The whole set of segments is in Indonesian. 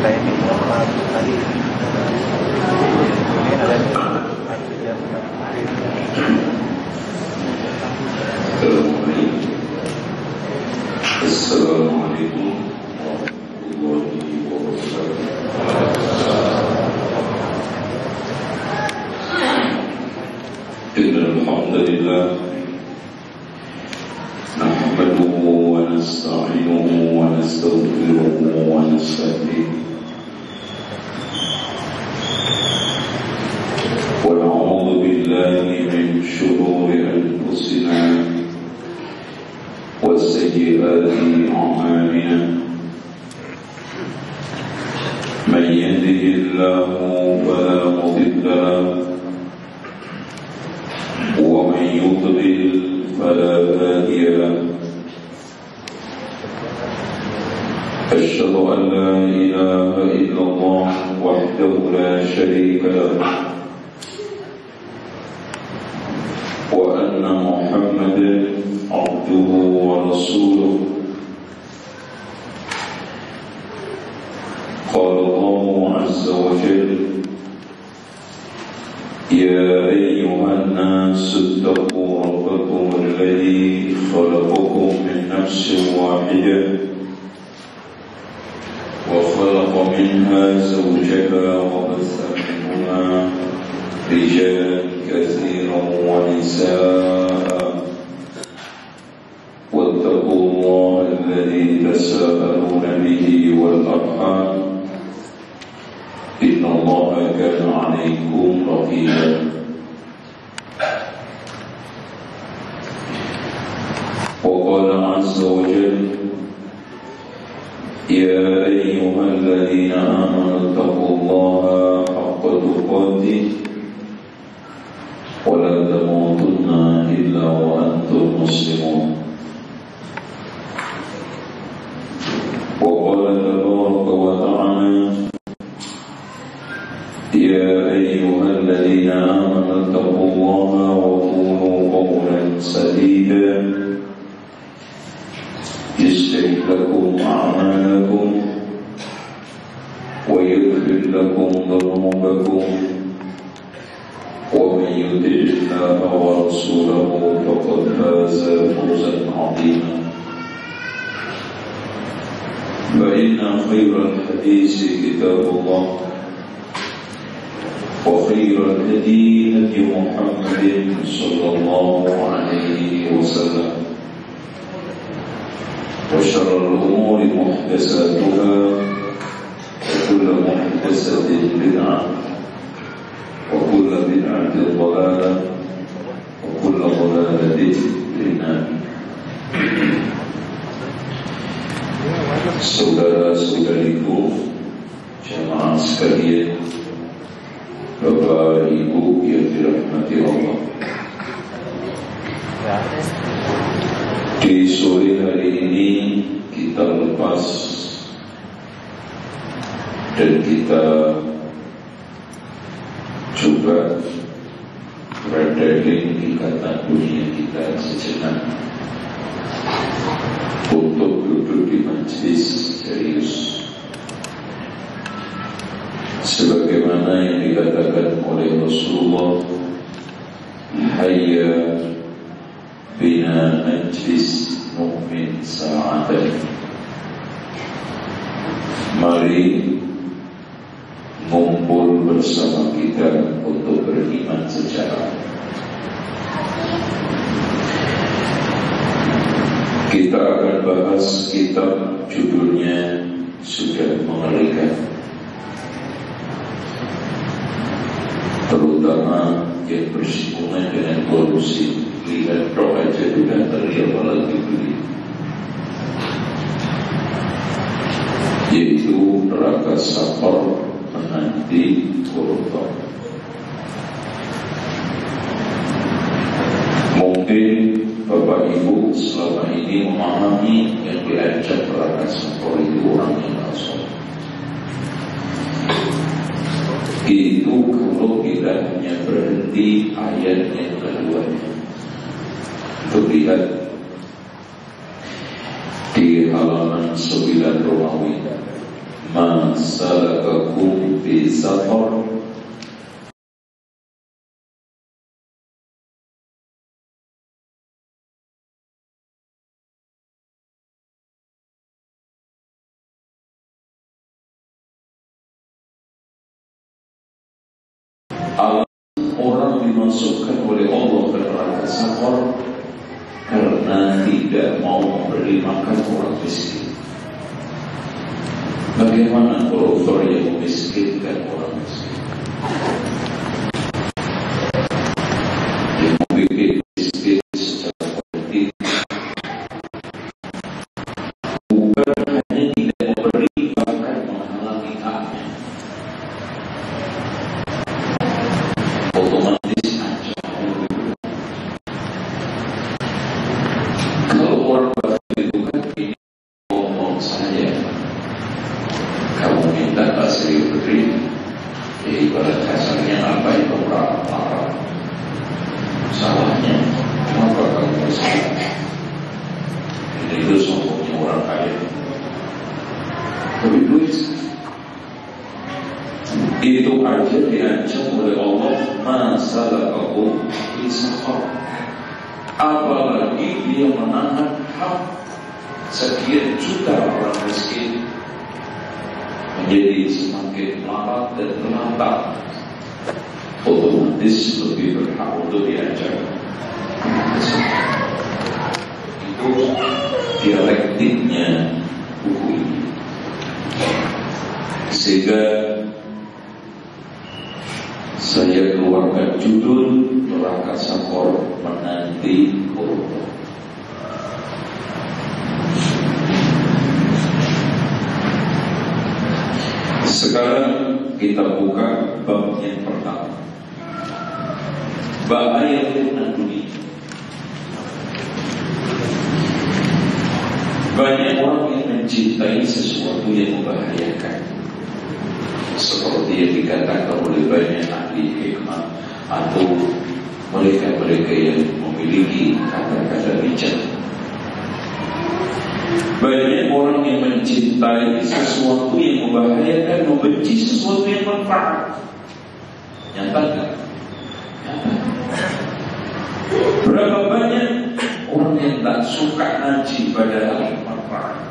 saya ini beberapa tadi ini ada Assalamualaikum warahmatullahi wabarakatuh. Innal hamdalillah nahmaduhu wa nasta'inuhu wa nastaghfiruhu wa nasta'dinuhu wa na'udzu billahi min shururi anfusina wa sayyiati a'malina man yahdihillahu fala mudilla lahu wa man yudlil فلا هادي له أشهد أن لا إله إلا الله وحده لا شريك له وأن محمدا عبده ورسوله قال الله عز وجل يا أيها الناس اتقوا ربكم الذي خلقكم من نفس واحدة وخلق منها زوجها وبث منهما رجالا كثيرا ونساء واتقوا الله الذي تساءلون به والأرحام إن الله كان عليكم رقيبا وقال عز وجل يا أيها الذين آمنوا اتقوا الله حق تقاته ولا تموتن إلا وأنتم مسلمون وقال تبارك وتعالى يا أيها الذين آمنوا اتقوا الله وقولوا قولا سديدا يصلح لكم أعمالكم ويغفر لكم ذنوبكم ومن يطع الله ورسوله فقد فاز فوزا عظيما فإن خير الحديث كتاب الله وخير الهدي هدي محمد صلى الله عليه وسلم وشر الأمور محدثاتها وكل محدثة بدعة وكل بدعة ضلالة وكل ضلالة في النار. Saudara-saudariku jamaah sekalian, Bapak Ibu yang dirahmati Allah, di sore hari ini kita lepas dan kita coba meredakan ikatan dunia kita sejenak untuk duduk di majelis serius sebagaimana yang dikatakan oleh Rasulullah, hayya bina majlis mu'min sa'atan, mari ngumpul bersama kita untuk beriman secara. Kita akan bahas kitab judulnya sudah mengerikan, terutama yang bersinggungan dengan korupsi. Lihat roh aja sudah teriak apalagi beli, yaitu neraka saqar menanti koruptor. Mungkin Bapak Ibu selama ini memahami yang diancam neraka saqar itu orang yang masuk. Itu kalau kita hanya berhenti ayat yang kedua. Terlihat di halaman 9 Romawi ma salakakum fi saqar. Orang dimasukkan oleh Allah ke neraka saqar karena tidak mau memberi makan orang miskin. Bagaimana koruptor yang memiskinkan orang miskin? Yang membuat miskin secara politik bukan hanya tidak memberi, bahkan menghalangi haknya. Otomatis aja. Kalau orang baru itu kan ini ngomong saya, kamu minta Basri beri, ya ibarat kasarnya apa itu marah-marah. Salahnya, kenapa kamu bersalah? Ini itu sombongnya orang kaya. Tapi duit itu aja diancam oleh Allah, masalah kamu isaqar. Apalagi dia menahan hak sekian juta orang miskin menjadi semakin melarat dan terlantar, otomatis lebih berhak untuk diancam. Itu dialektiknya buku ini. Sehingga saya keluarkan judul neraka saqar menanti koruptor. Sekarang kita buka bab yang pertama, bahaya fitnah dunia. Banyak orang yang mencintai sesuatu yang membahayakan, seperti yang dikatakan oleh banyak ahli hikmah atau mereka-mereka yang memiliki kata-kata bijak. Banyak orang yang mencintai sesuatu yang membahayakan, membenci sesuatu yang manfaat. Nyata kan? Nyata. Berapa banyak orang yang tak suka ngaji padahal yang manfaat?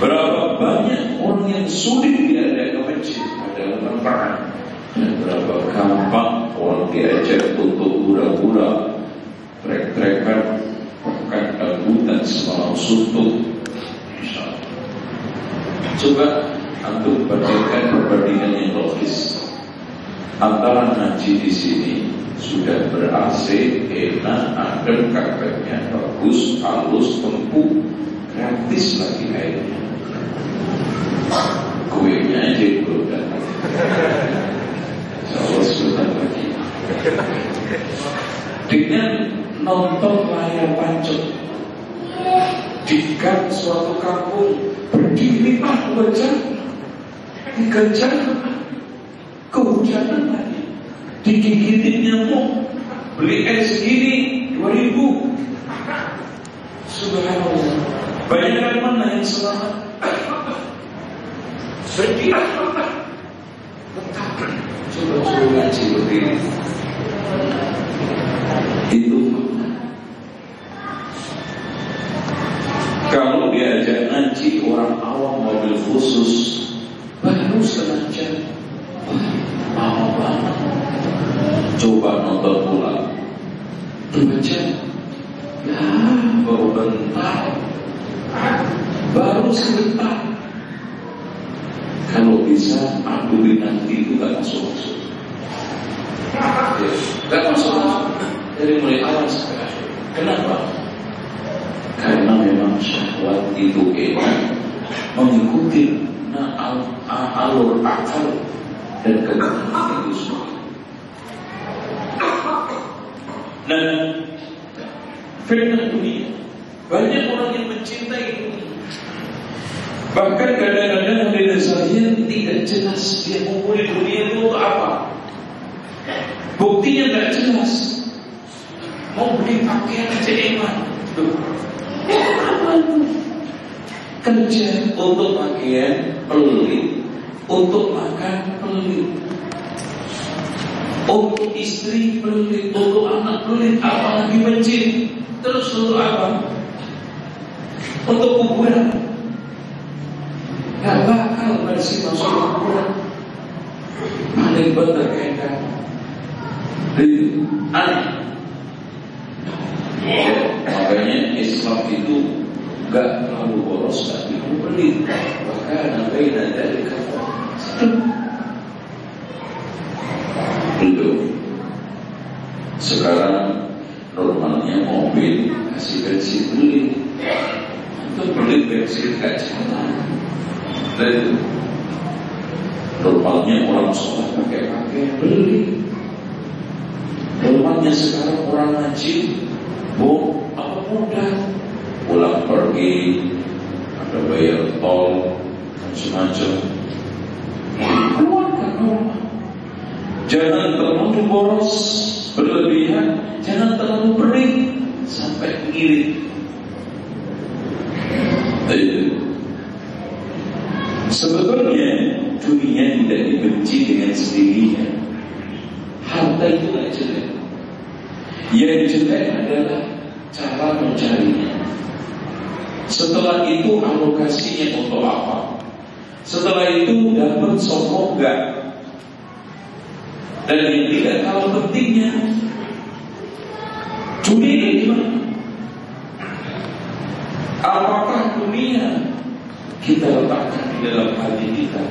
Berapa banyak orang yang sulit diajak ke masjid padahal manfaat? Dan berapa gampang orang diajak untuk pura-pura, trek-trekan, bahkan dangdutan semalam suntuk. Coba antum bandingkan perbandingan yang logis antara ngaji di sini sudah ber-AC, enak, adem, karpetnya bagus, halus, empuk, gratis lagi airnya. Kuenya aja belum datang. Insyaallah sebentar lagi. Dengan nonton layar pancung di gang suatu kampung berdiri 2 jam, 3 jam, kehujanan lagi, digigitin nyamuk, beli es gini 2.000. Subhanallah. Banyak dari mana yang selamat? Sedih. Betapa. Coba ngaji begini. Itu kalau diajak ngaji orang awam mobil khusus baru setengah jam, lama banget. Coba nonton ulang 2 jam, ya baru bentar, baru sebentar. Kalau bisa aku nanti itu gak masuk-masuk, gak masuk-masuk dari mulai awal sampai akhir. Kenapa? Karena memang syahwat itu enak mengikuti alur akal dan kegagalan itu semua. Nah, fitnah dunia, banyak orang yang mencintai dunia. Bahkan kadang-kadang dari saya tidak jelas dia mengumpuli dunia itu apa. Buktinya tidak jelas. Mau beli pakaian aja enak. Apa itu? Kerja untuk pakaian pelit, untuk makan pelit, untuk istri pelit, untuk anak pelit, apalagi masjid. Terus untuk apa? Untuk kuburan. Gak bakal bersih masuk kuburan. Paling benar kayak kamu. Aneh. Ya, makanya Islam itu gak terlalu boros, gak terlalu pelit. Bahkan baina dzalika itu. Sekarang normalnya mobil kasih bensin pelit. Untuk pelit bensin gak jalan. Dan normalnya orang sholat pakai pelit. Normalnya sekarang orang ngaji apa mudah, pulang pergi, ada bayar tol, dan semacam. Keluarkan normal. Jangan terlalu boros, berlebihan. Jangan terlalu pelit sampai ngirit. Sebetulnya dunia tidak dibenci dengan sendirinya. Harta itu tidak jelek. Yang jelek adalah cara mencarinya. Setelah itu alokasinya untuk apa? Setelah itu dapat sombong enggak? Dan yang tidak kalah pentingnya, dunia ini gimana? Apakah dunia kita letakkan di dalam hati kita,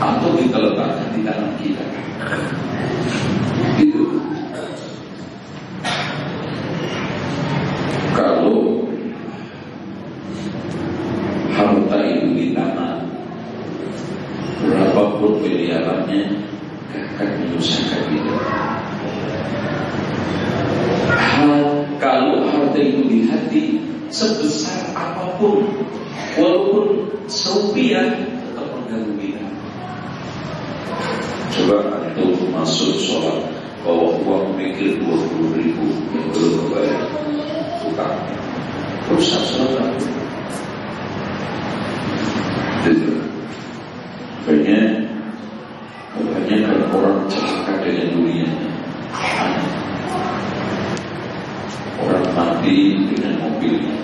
atau kita letakkan di dalam kita? Itu. Kalau harta itu di tangan, berapapun miliarannya akan menyusahkan kita. Kalau harta itu di hati, sebesar apapun, walaupun serupiah, tetap mengganggu kita. Coba antum masuk sholat, bawa uang mikir 20.000 yang belum bayar utang, rusak sholat. Itu kebanyakan orang celaka dengan dunia. Orang mati dengan mobilnya,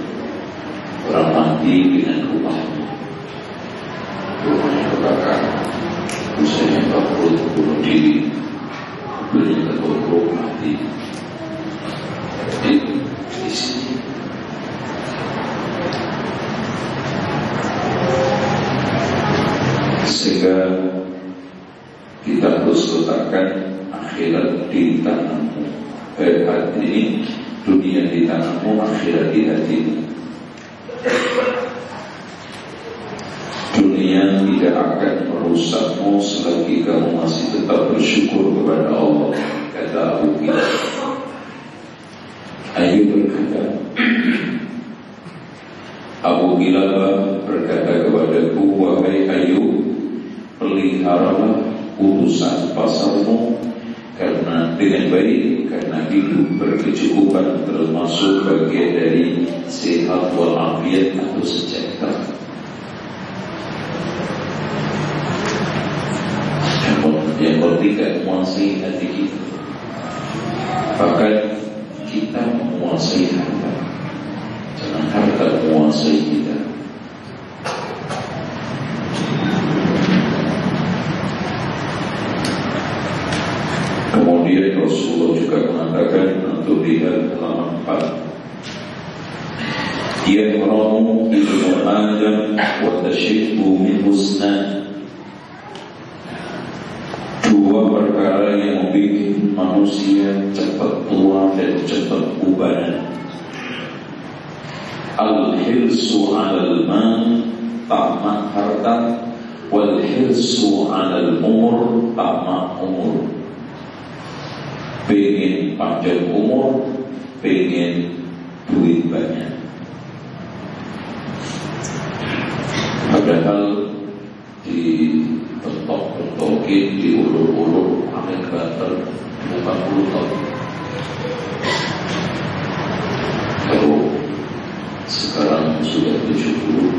orang mati dengan rumahnya. Rumahnya kebakar, usahanya bangkrut, bunuh diri, mobilnya tertubruk, mati. Itu di sini. Sehingga kita harus letakkan akhirat di tanganmu. Hati ini, dunia di tanganmu, akhirat di hatimu. Dunia tidak akan merusakmu selagi kamu masih tetap bersyukur kepada Allah. Kata Abu Kilabah. Ayub berkata, Abu Kilabah berkata kepadaku, wahai Ayub, peliharalah urusan pasarmu karena dengan baik, karena hidup berkecukupan termasuk bagian dari sehat walafiat atau sejahtera. Yang tidak menguasai hati kita, bahkan kita menguasai harta, jangan harta menguasai kita. Kemudian Rasulullah juga mengatakan untuk lihat halaman 4, Yahramu ibnu Adam wa tashibbu min husnan. Dua perkara yang membuat manusia cepat tua dan cepat ubanan. Al-hirsu 'alal mal, tamak harta, wal hirsu 'alal umur, tamak umur. Pengen panjang umur, pengen duit banyak. Padahal dibentok-bentokin, diulur-ulur, ambil banter 50 tahun. Kalau sekarang sudah 70,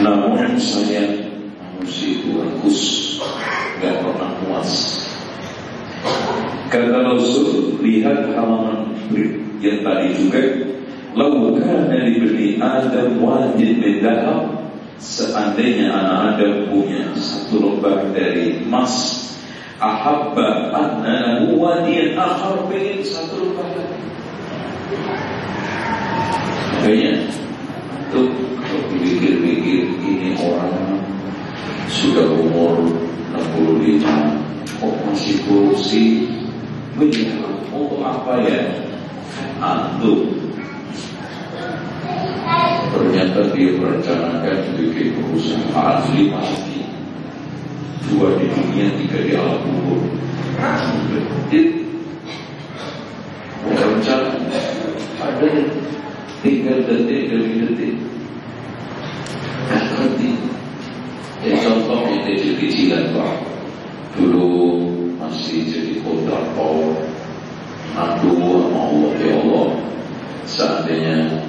Namun saya manusia itu rakus, gak pernah puas. Kata Rasul, lihat halaman yang tadi juga, lau kana li bani Adam wadin min dhahab, seandainya anak Adam punya satu lubang dari emas, ahabba anna lahu wadiyan akhar, pengen satu lubang lagi. Makanya tuh pikir-pikir, ini orang sudah umur 65 kok masih korupsi. Untuk apa ya? Antum ternyata dia merencanakan bikin perusahaan 5 lagi, 2 di dunia, 3 di alam kubur. Dia berencana ada tinggal detik demi detik. Gak ngerti. Ya contoh ini kecil-kecilan Pak. Dulu masih jadi kontraktor, ngadu sama Allah, ya Allah, seandainya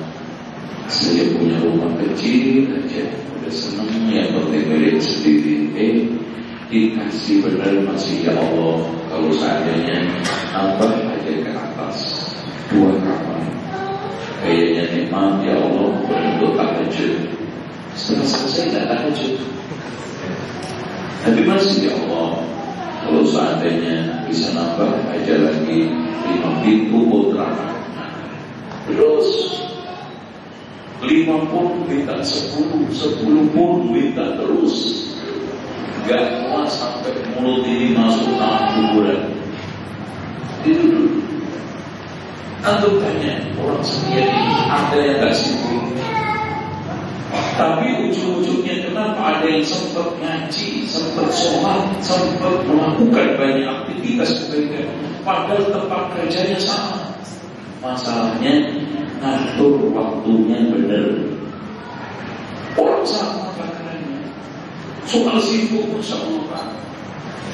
saya punya rumah kecil aja, udah seneng, yang penting milik sendiri. Dikasih benar masih, ya Allah, kalau seandainya nambah aja ke atas 2 kamar, kayaknya nikmat, ya Allah, untuk tahajud. Setelah selesai tidak tahajud, tapi masih, ya Allah, kalau seandainya bisa nambah aja lagi 5 pintu putra. Terus 5 pun minta 10, 10 pun minta terus. Gak kuat sampai mulut ini masuk tanah kuburan. Itu dulu. Antum tanya orang sendiri, ada yang gak sibuk, tapi ujung-ujungnya kenapa ada yang sempat ngaji, sempat sholat, sempat melakukan banyak aktivitas kebaikan, padahal tempat kerjanya sama. Masalahnya ngatur waktunya benar. Orang sama takarannya. Soal sibuk, Masya Allah,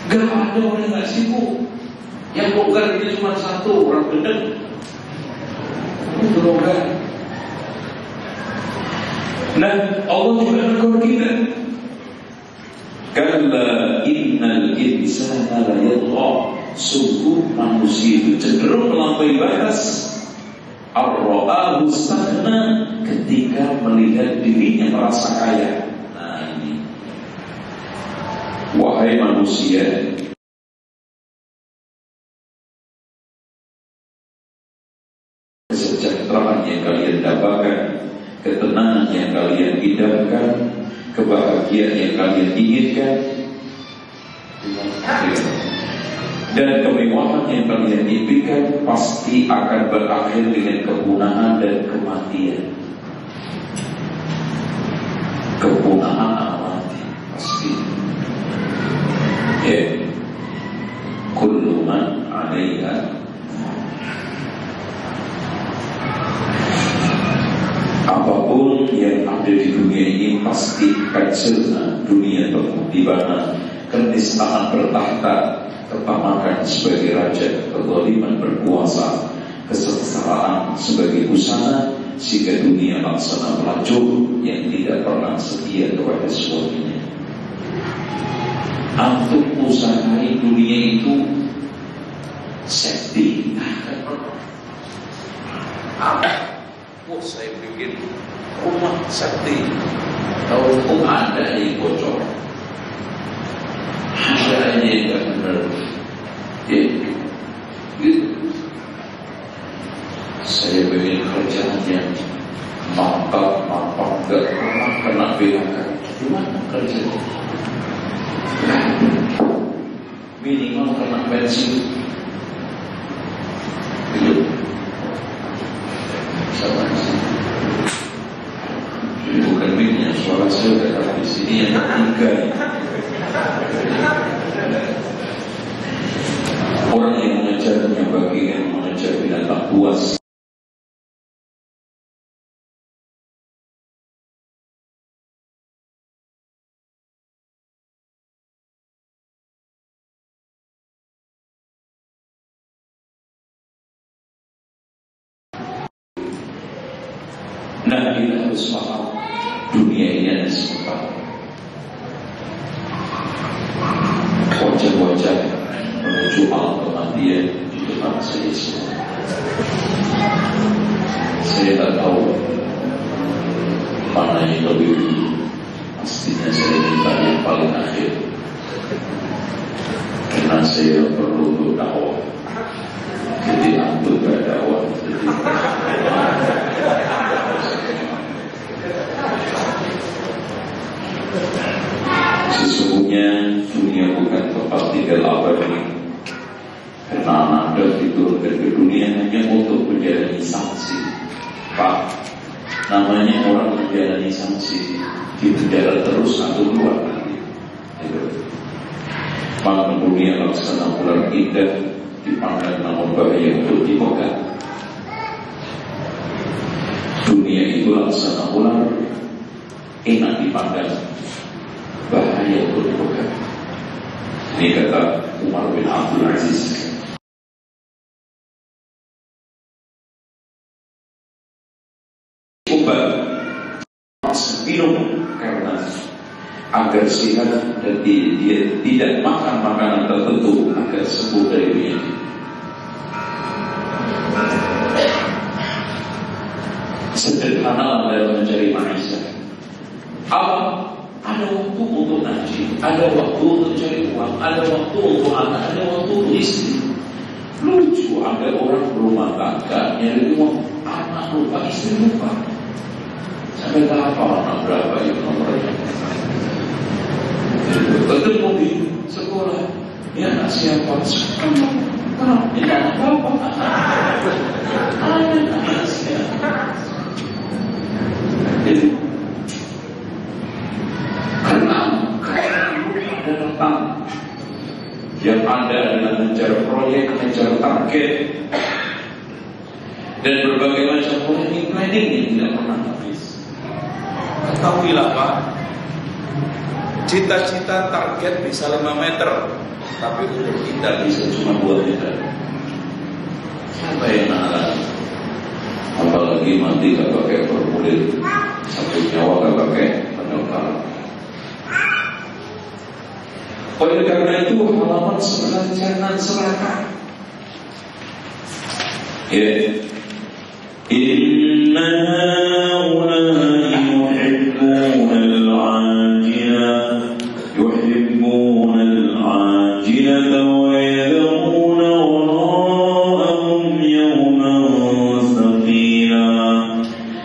gak ada orang yang gak sibuk. Yang longgar itu cuma satu, orang benar. Itu longgar. Nah, Allah juga menegur kita. Kalla innal insana la yatgha, sungguh manusia itu cenderung melampaui batas. Ar-ra'ahu istaghna, ketika melihat dirinya merasa kaya. Nah ini, wahai manusia, kesejahteraan yang kalian dapatkan, ketenangan yang kalian idamkan, kebahagiaan yang kalian inginkan, dan kemewahan yang kalian impikan pasti akan berakhir dengan kepunahan dan kematian. Kepunahan dan mati pasti. Ya, kullu man 'alaiha. Apapun yang ada di dunia ini pasti akan dunia tempat di mana kenistaan bertahta, ketamakan sebagai raja, kezaliman berkuasa, kesengsaraan sebagai busana, sehingga dunia laksana pelacur yang tidak pernah setia kepada suaminya. Antum usahain dunia itu safety. Oh, saya bikin rumah sakti, tahu ada yang bocor, ada yang tidak benar, ya, gitu. Saya bikin kerjaan yang mantap, gak pernah kena PHK. Gimana kerjanya? Minimal kena pensiun. Gitu. Ini bukan mic-nya, suara saya udah di sini yang ketiga. Orang yang mengejarnya bagi yang mengejar binatang buas. Nah, kita harus paham dunia ini ada sementara. Wajah-wajah menuju alam kematian di depan saya semua. Saya tak tahu mana yang lebih dulu. Pastinya saya minta yang paling akhir, karena saya perlu untuk dakwah. Jadi aku gak dakwah. Sesungguhnya dunia bukan tempat tinggal abadi, karena Anda diturunkan ke dunia hanya untuk menjalani sanksi. Pak, namanya orang menjalani sanksi di penjara terus atau keluar nanti. Maka dunia laksana ular indah dipandang namun bahaya untuk dipegang. Dunia itu laksana ular enak dipandang, bahaya untuk dipegang. Ini kata Umar bin Abdul Aziz. Obat minum karena agar sehat dan dia tidak makan makanan tertentu agar sembuh dari penyakit. Sederhana dalam mencari manusia. Apa? Ada waktu untuk ngaji, ada waktu untuk cari uang, ada waktu untuk anak, ada waktu untuk istri. Lucu ada orang berumah tangga nyari uang, anak lupa, istri lupa. Sampai tahap anak berapa yang nomornya? Ketemu di sekolah, ya anak siapa? Kenapa? Ini anak bapak. Anak siapa? Jadi karena ada datang yang ada adalah mengejar proyek, mengejar target, dan berbagai macam planning yang tidak pernah habis. Ketahuilah Pak, cita-cita target bisa 5 meter, tapi untuk kita bisa cuma 2 meter. Siapa yang nalar? Apalagi mati gak pakai formulir, satu nyawa gak pakai pendaftaran. Oleh karena itu halaman 9 jangan serahkan. Ya. Inna haulai yuhibbuna al-'ajila yuhibbuna al-'ajila wa yadhuruna wara'ahum yawman thaqila.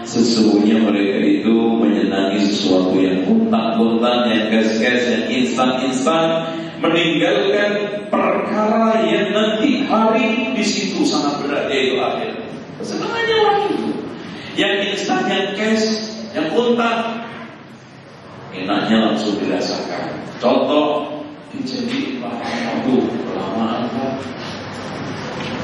Sesungguhnya mereka itu menyenangi sesuatu yang gonta-gonta, yang gas-gas, yang instan-instan, meninggalkan perkara yang nanti hari di situ sangat berat, yaitu akhir. Kesenangannya orang itu yang instan, yang cash, yang kontak, enaknya langsung dirasakan. Contoh, jadi waktu lama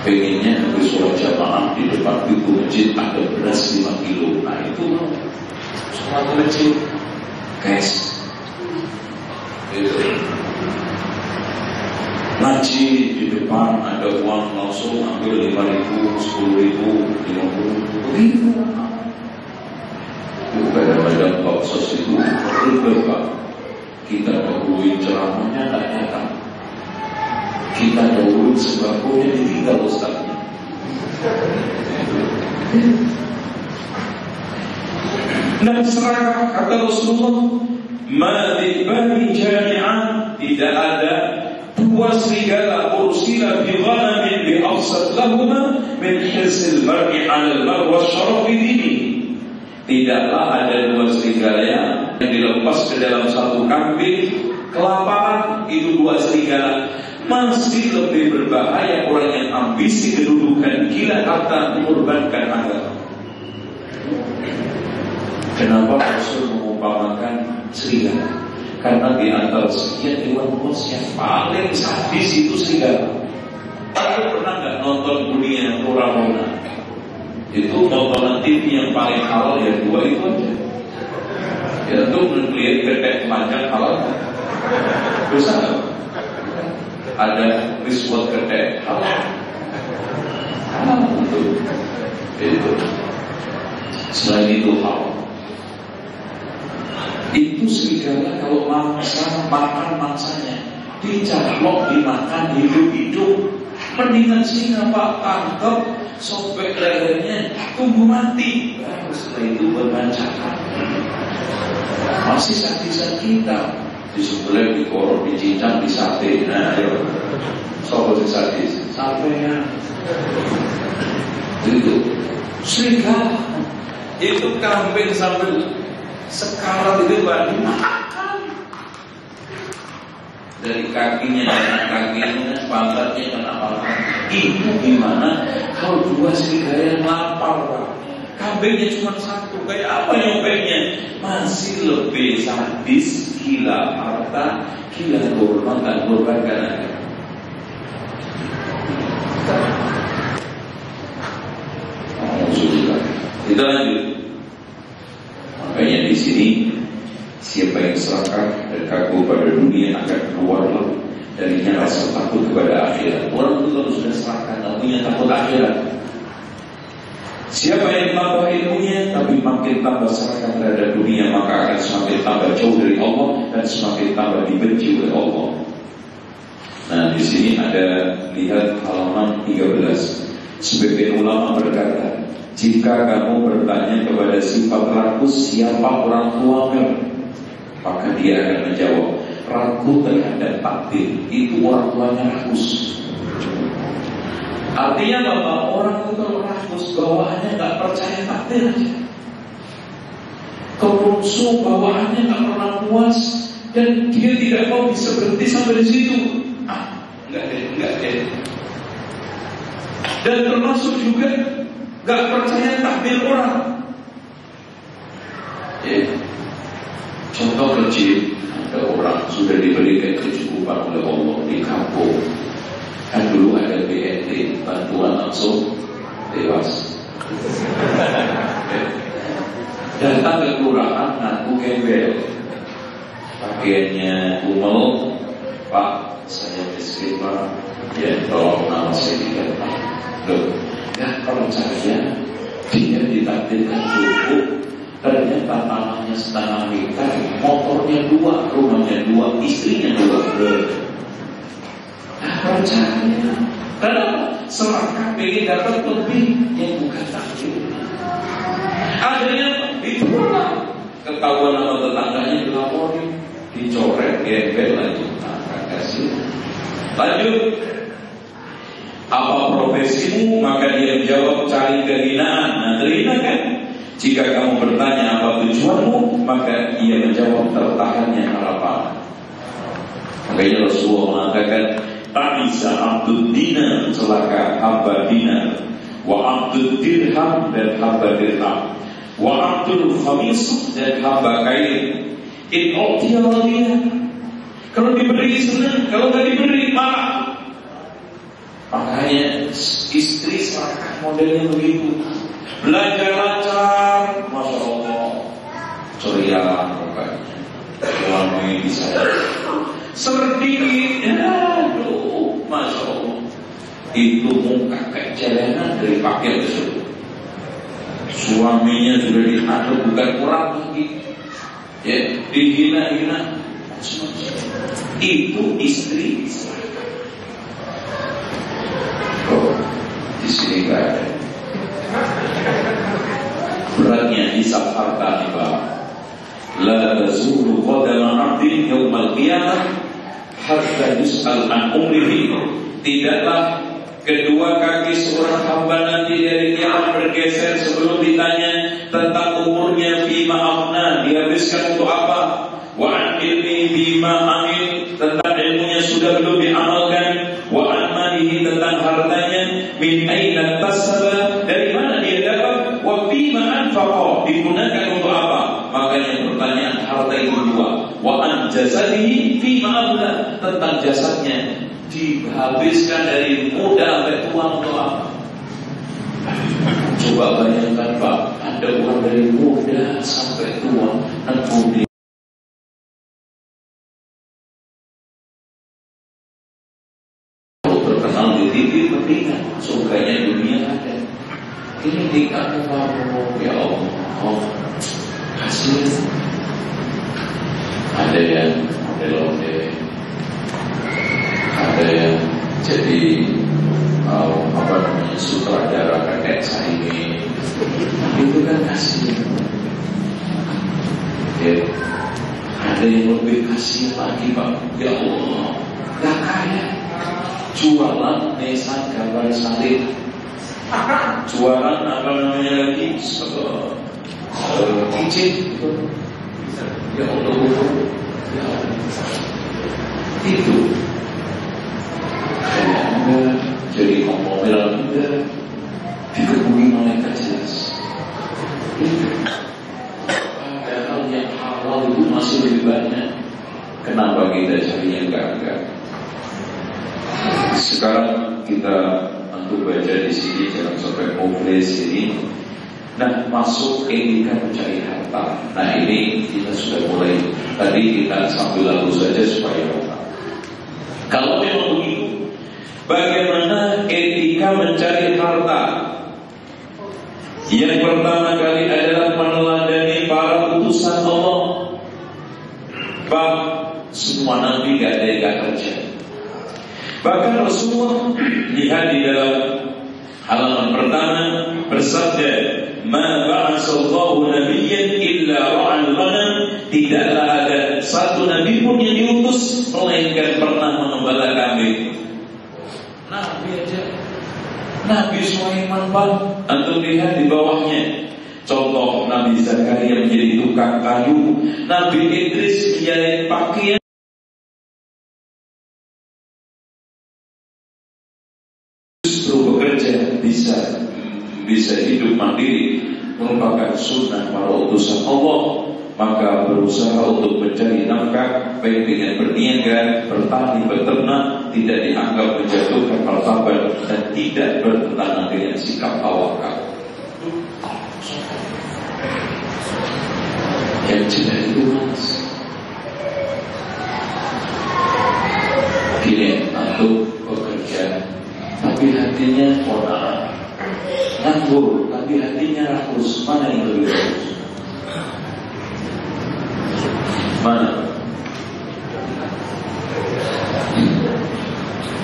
pengennya habis sholat jamaah di depan pintu masjid ada beras 5 kilo. Nah itu sholat masjid cash. Ngaji di depan ada uang langsung ambil 5.000, 10.000, 50.000. Begitu. Kadang-kadang baksos itu berubah. Kita dahului ceramahnya tak datang. Kita dahului sembakonya ditinggal ustaznya. Dan seragam kata Rasulullah, Madibani jami'an, tidak ada 2 serigala ursila bi ghanamin bi afsad lahuma min hirsil mar'i 'ala al-mar wa syarafi dini. Tidaklah ada 2 serigala yang dilepas ke dalam satu kambing kelaparan. Itu 2 serigala masih lebih berbahaya orang yang ambisi kedudukan, gila harta, mengorbankan agama. Kenapa Rasul mengumpamakan serigala? Karena di antara sekian hewan buas yang paling sadis itu serigala. Aku pernah nggak nonton Dunia Ramona? Itu tontonan TV yang paling halal ya 2 itu aja. Ya itu melihat ketek panjang halal. Bisa nggak? Ada riswat ketek halal. Halal itu. Selain itu halal. Itu serigala kalau mangsa makan mangsanya dicaplok, dimakan hidup-hidup. Mendingan singa Pak, tangkap, sobek lehernya, tunggu mati. Baru setelah itu berbancakan. Masih sadisan kita disembelih, dikorok, dicincang, disate. Nah, ayo, sopo sadis, sampean. Itu serigala, itu kambing sambil sekarat itu baru makan. Dari kakinya, pantatnya kenapa? Itu gimana kalau dua serigala yang lapar, Pak? Kambingnya cuma satu, kayak apa nyobeknya? Masih lebih sadis, gila harta, gila kehormatan, berbagai. Kita lanjut. Makanya di sini siapa yang serakah dan kaku pada dunia akan keluar darinya rasa takut kepada akhirat. Orang itu kalau sudah serakah tak punya takut akhirat. Siapa yang tambah ilmunya tapi makin tambah serakah terhadap dunia, maka akan semakin tambah jauh dari Allah dan semakin tambah dibenci oleh Allah. Nah, di sini ada lihat halaman 13. Sebagian ulama berkata, jika kamu bertanya kepada sifat rakus siapa orang tuamu, maka dia akan menjawab, ragu terhadap takdir, itu orang tuanya rakus. Artinya bahwa orang itu kalau rakus, bawahannya nggak percaya takdir aja. Kerusuh bawahannya nggak pernah puas, dan dia tidak mau bisa berhenti sampai di situ. Enggak deh. Dan termasuk juga gak percaya takdir orang. Contoh kecil, ada orang sudah diberikan kecukupan oleh Allah di kampung. Kan dulu ada BNT, bantuan langsung dewas. Datang ke kelurahan ngaku gembel, pakaiannya umel. Pak, saya miskin Pak, ya tolong nama saya diganti. Loh, gak percaya dia ditakdirkan cukup. Ternyata tanahnya setengah hektar, motornya 2, rumahnya 2, istrinya 2. Gak percaya. Kenapa? Serakah pengen dapat lebih yang bukan takdir. Akhirnya ditolak. Ketahuan sama tetangganya dilaporin, dicoret, gembel lagi. Kasih. Lanjut. Apa profesimu? Maka dia menjawab, cari kehinaan. Nah, terhina kan? Jika kamu bertanya apa tujuanmu, maka ia menjawab, tertahannya harapan. Makanya Rasulullah mengatakan, tak bisa abdul dinar, celaka hamba dinar, wa abdul dirham dan hamba dirham, wa abdul khamis dan hamba kain. In u'tiya kalau diberi senang, kalau nggak diberi marah. Makanya istri serakah modelnya begitu. Belajar lancar, masya Allah, ceria mukanya. Suami bisa sedikit, aduh, masya Allah. Itu muka kayak jalanan dari pakaian tersebut. Suaminya sudah diatur bukan kurang lagi, ya, dihina-hina. Itu istri serakah. Oh, di sini nggak ada. Beratnya hisab harta nih Pak. La tazulu qadama 'abdin yaumal qiyamah hatta yus'al an umrihi. Tidaklah kedua kaki seorang hamba nanti dari kiamat bergeser sebelum ditanya tentang umurnya, bima afna, dihabiskan untuk apa? Wa an ilmi bima amil, tentang ilmunya sudah belum diamalkan. Wa an malihi, tentang hartanya, min aina tasaba, dari mana dia dapat. Wa bima anfaqa, digunakan untuk apa? Makanya pertanyaan harta itu 2. Wa an jasadihi bima abla, tentang jasadnya, dihabiskan dari muda sampai tua untuk apa? Coba bayangkan Pak, ada orang dari muda sampai tua, kemudian terkenal di TV, pentingan surganya dunia ada. Ini tingkat kamu, ya Allah, kasihan. Ada yang ondel-ondel, ada yang jadi sutradara kakek saingi. Itu kan kasihan. Ya. Ada yang lebih kasihan lagi, Pak. Ya Allah, gak kaya, jualan nesan gambar salib, jualan apa namanya lagi, kicin gitu. Ya Allah, ya Allah. Itu kayak Anda jadi ngomong-ngomong Anda dikebui malaikat jelas. Itu padahal yang halal itu masih lebih banyak. Kenapa kita carinya enggak? Sekarang kita untuk baca di sini, jangan sampai muflis ini. Nah, masuk etika mencari harta. Nah, ini kita sudah mulai. Tadi kita sambil lalu saja supaya apa? Kalau memang begitu, bagaimana etika mencari harta? Yang pertama kali adalah meneladani para utusan Allah. Bab semua nabi gak ada yang gak kerja. Bahkan Rasulullah lihat di dalam halaman pertama bersabda, "Ma ba'asallahu nabiyyan illa ra'al ghanam." Tidaklah ada satu nabi pun yang diutus melainkan pernah mengembala kambing. Nabi aja, Nabi Sulaiman, Pak, antum lihat di bawahnya. Contoh, Nabi Zakaria menjadi tukang kayu, Nabi Idris menjadi pakaian. Justru bekerja bisa hidup mandiri merupakan sunnah para utusan Allah. Maka berusaha untuk mencari nafkah, baik dengan berniaga, bertani, beternak, tidak dianggap menjatuhkan martabat dan tidak bertentangan dengan sikap tawakal. Yang jelas itu mas, gini, untuk bekerja, tapi hatinya orang nganggur, tapi hatinya rakus. Mana yang lebih bagus? Mana?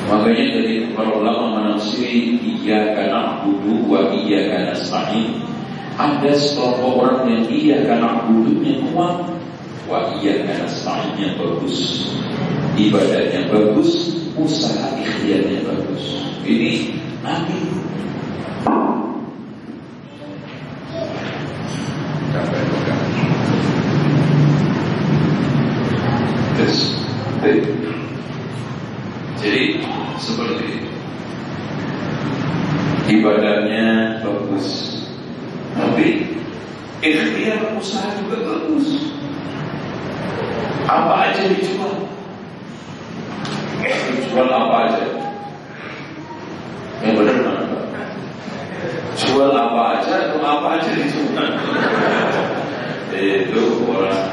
Makanya dari para ulama menafsiri iyyaka na'budu wa iyyaka nasta'in. Ada sekelompok orang yang iyyaka na'budunya kuat, wa iyyaka nasta'innya bagus, ibadahnya bagus, usaha ikhtiarnya bagus. Ini Nabi. Jadi seperti itu. Ibadahnya bagus, tapi ikhtiar usaha juga bagus. Apa aja dijual, jual apa aja. Yang benar mana Pak? Jual apa aja atau apa aja dijual? Itu orang.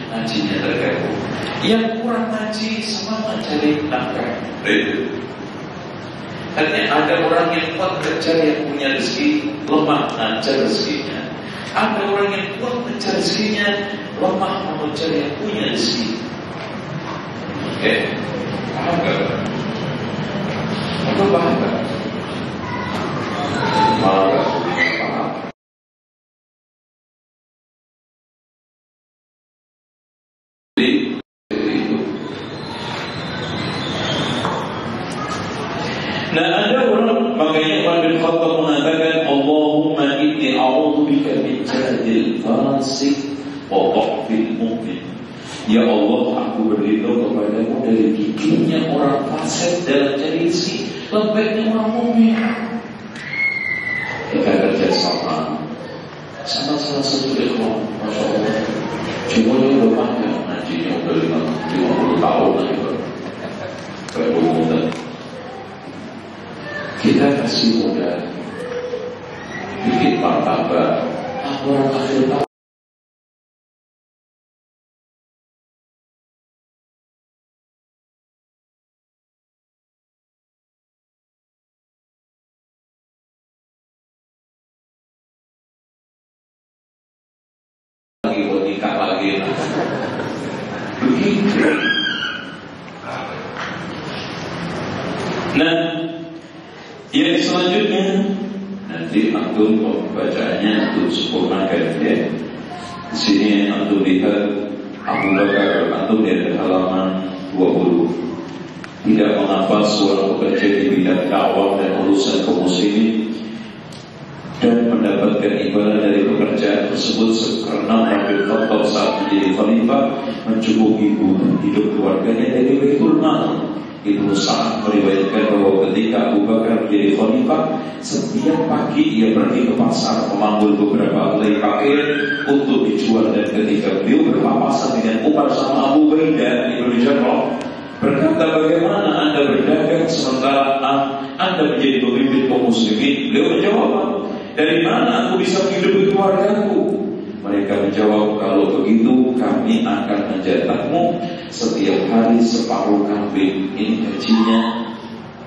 Ngajinya terganggu. Yang kurang ngaji semangat cari nafkah. Artinya ada orang yang kuat kerja yang punya rezeki, lemah ngajar rezekinya. Ada orang yang kuat ngajar rezekinya, lemah mengejar yang punya rezeki. Oke, paham gak? Apa paham gak? Malah paham. Nah, ada orang, makanya Umar bin Khattab mengatakan, Allahumma inni a'udzubika min jahdil fasik wa dha'fil mu'min. Ya Allah, aku berlindung kepadamu dari giginya orang fasik dalam cari rezeki, lembeknya orang mukmin. Kita kerja sama salah satu ikhwan, Masya Allah, semuanya udah panjang, ngajinya udah 50 tahun lagi, kayak muda. Kita kasih muda, bikin martabak, orang akhir tahun. begitu. Nah, yang selanjutnya nanti antum bacaannya antum sempurnakan ya. Di sini antum lihat Abu Bakar, antum lihat halaman 20. Tidak mengapa seorang bekerja di bidang dakwah dan urusan kaum muslimin dan mendapatkan imbalan dari pekerjaan tersebut karena Umar bin Khattab saat menjadi khalifah mencukupi hidup keluarganya dari Baitul Mal. Ibnu Sa'ad meriwayatkan bahwa ketika Abu Bakar menjadi khalifah, setiap pagi ia pergi ke pasar memanggul beberapa helai pakaian untuk dijual, dan ketika beliau berpapasan dengan Umar sama Abu Ubaidah Ibnu Jarrah berkata, bagaimana Anda berdagang sementara Anda menjadi pemimpin kaum muslimin? Beliau menjawab, dari mana aku bisa menghidupi keluargaku? Mereka menjawab, kalau begitu kami akan menjatahmu setiap hari separuh kambing. Ini gajinya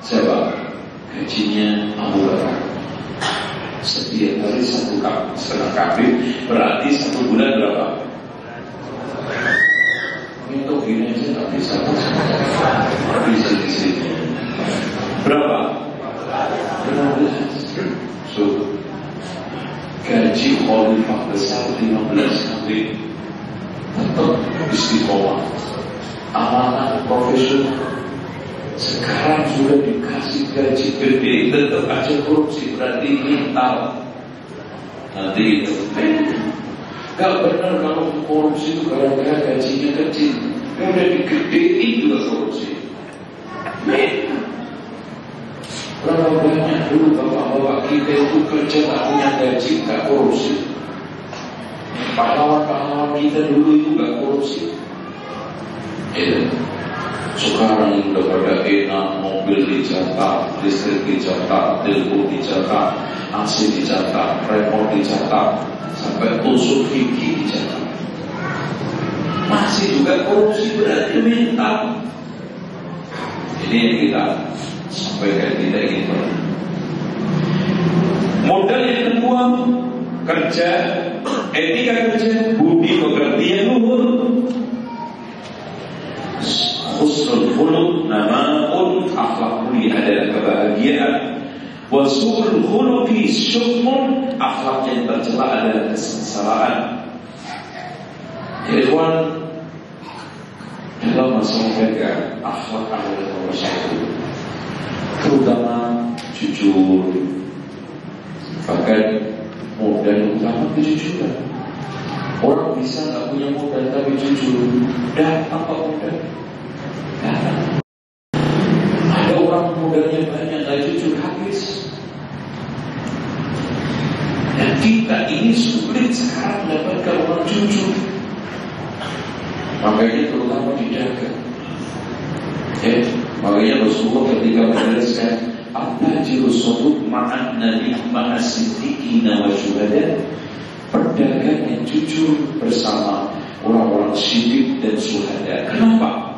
siapa? Gajinya Abu Bakar. Setiap hari satu kambing, setengah kambing, berarti satu bulan berapa? Itu gini aja nggak bisa. Di sini berapa? 15. So, gaji khalifah besar 15 kambing, tetap istiqomah, amanah profesional. Sekarang sudah dikasih gaji gede, tetap aja korupsi, berarti mintal. Nanti itu gak benar kalau korupsi itu gara-gara gajinya kecil. Ya udah digedein juga korupsi. Berapa banyak dulu bapak-bapak kita itu kerja tak punya gaji, gak korupsi. Pahlawan-pahlawan kita dulu itu gak korupsi. Sekarang udah pada enak, mobil dicatat, listrik dicatat, telepon dicatat, AC dicatat, remote dicatat, sampai tusuk gigi dicatat. Masih juga korupsi, berarti mental. Ini yang kita sampaikan, kita ingin. Modal yang kedua, kerja, etika kerja, budi pekerti yang luhur. Husnul khuluq namaun, akhlak mulia adalah kebahagiaan. Wasu'ul khuluqi syukmun, akhlak yang tercela adalah kesengsaraan. Jadi kawan, dalam masalah jaga akhlak adalah nomor satu, terutama jujur. Bahkan modal utama kejujuran. Orang bisa nggak punya modal tapi jujur, dan apa modal? Ada orang modalnya banyak nggak jujur, habis. Dan kita ini sulit sekarang mendapatkan orang jujur. Makanya terutama dijaga. Makanya Rasulullah ketika menjelaskan at-tajiru saduq ma'an nabi ma'as-siddiqina wa syuhada, perdagang yang jujur bersama orang-orang siddiq dan syuhada. Kenapa?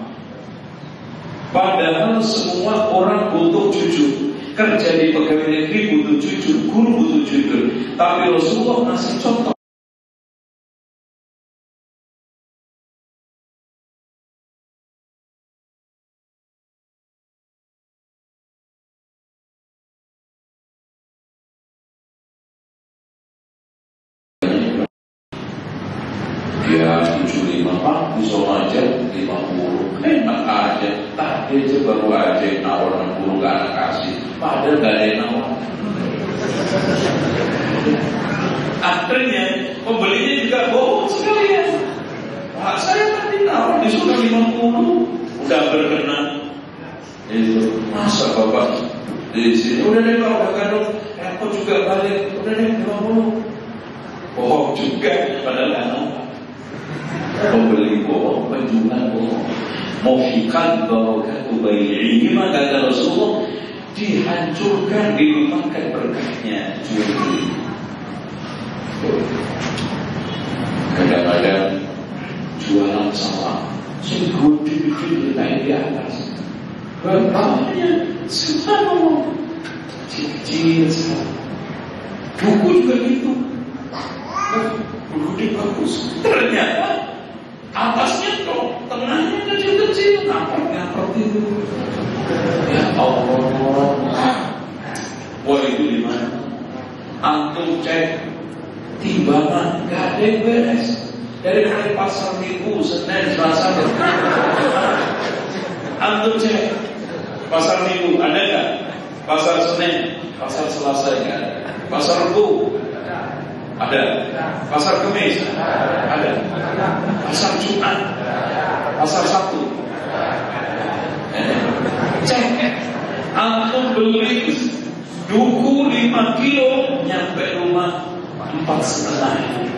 Padahal semua orang butuh jujur. Kerja di pegawai negeri butuh jujur, guru butuh jujur. Tapi Rasulullah ngasih contoh. Ya 75 Pak, bisa aja 50. Enak aja. Tadi aja baru aja nawar 60 gak anak kasih. Padahal gak ada yang nawar. Akhirnya pembelinya juga bohong sekalian. Pak, saya tadi nawar disuruh 50, udah berkenan. Itu masa Bapak di sini udah deh Pak, udah kandung, aku juga balik, udah deh 50. Bohong juga padahal anak. Pembeli bohong, penjual bohong. Mufiqan barakatu bai'ihi, maka kata Rasulullah, dihancurkan, dilupakan berkahnya jual beli. Kadang-kadang jualan sama segede-gede naik di atas. Bapaknya subhanallah, kecil sekali. Buku juga gitu. Buku bagus. Ternyata atasnya kok, tengahnya timbangan, gak ada yang beres. Dari mulai pasar Minggu, Senin, Selasa, antum cek pasar Minggu ada nggak? Pasar Senin, pasar Selasa nggak ada. Pasar Rabu ada. Pasar Kamis ada. Pasar Jumat, pasar Sabtu. Cek, antum beli duku 5 kilo, nyampe rumah 4,5.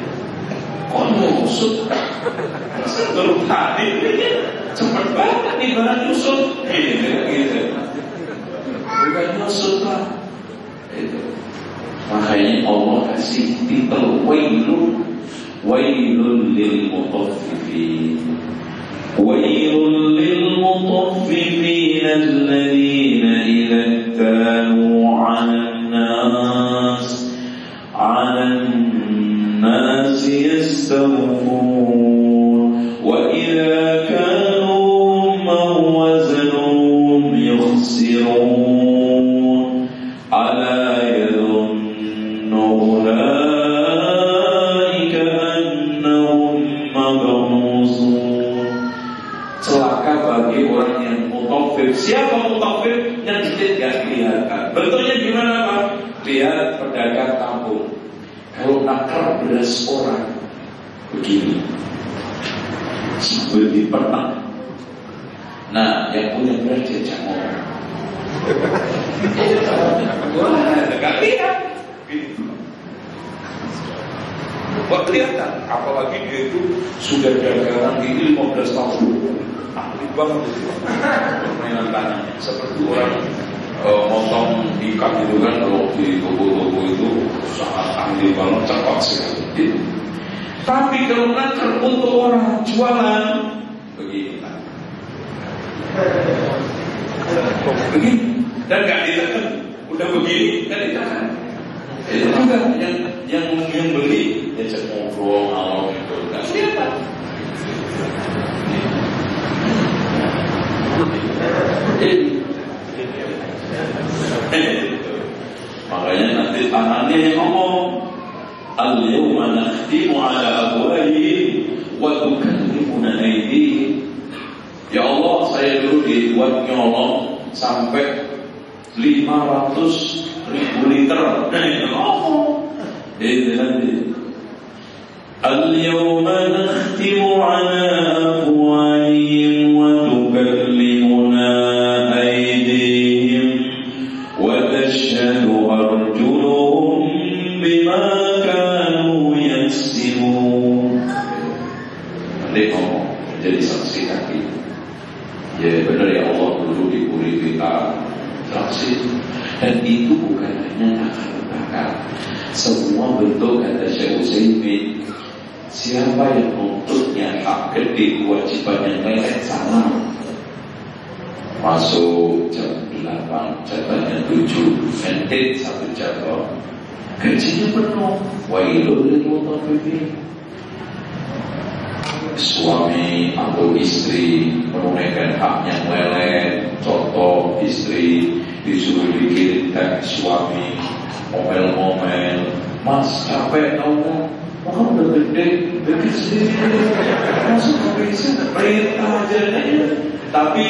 Kok nyusut? Masa baru tadi cepet banget nih barang nyusut. Gitu. Bukan nyusut lah. Itu. Makanya Allah kasih titel Wailun lil mutaffifin. Wailun lil mutaffifin alladhina idza kanu 'alan nas yastawfun wa idza kanu mawzanuhum yukhsirun ala yadhunnu ulaika annahum mab'usun. Celaka bagi orang yang mutaffif. Siapa mutaffif? Yang tidak kelihatan. Bentuknya gimana Pak? Lihat pedagang kampung. Kalau nakar beras orang begini, sambil dipetak. Nah, yang punya beras jajak orang. Gak lihat. Gak kelihatan. Apalagi dia itu sudah dagangan ini 15 tahun. Ahli banget itu. Permainan tangannya seperti orang motong ikan itu kan, kalau di toko-toko itu sangat ahli banget, cepat sekali. Tapi kalau nakar untuk orang jualan begini, dan nggak ditekan, udah begini kan ditekan. Itu juga yang beli dia ngobrol awal itu nggak kelihatan. Makanya nanti tangannya yang ngomong, al-yawma nakhtimu ala afwahihim wa tukallimuna aydihim. Ya Allah, saya dulu dibuat nyolong sampai 500.000 liter. Itu nanti al-yawma nakhtimu ala afwahihim wa tukallimuna aydihim wa tashhadu arjuluhum bima kanu yaksibun. Nanti ngomong jadi saksi kaki. Ya benar ya Allah, dulu diberi kita saksi. Dan itu bukan hanya nakal-nakal, semua bentuk, kata Syekh Utsaimin, siapa yang nuntutnya hak gede, kewajiban yang meleset salah. Masuk jam 8, jatahnya 7, menit 1 jam, gajinya penuh. Wailul lil mutaffifin. Suami atau istri menunaikan haknya lelet, contoh istri disuruh bikin teh, suami ngomel-ngomel, mas capek tau gak? Kamu udah gede, bikin sendiri, masuk ke bisa, perintah aja aja. Tapi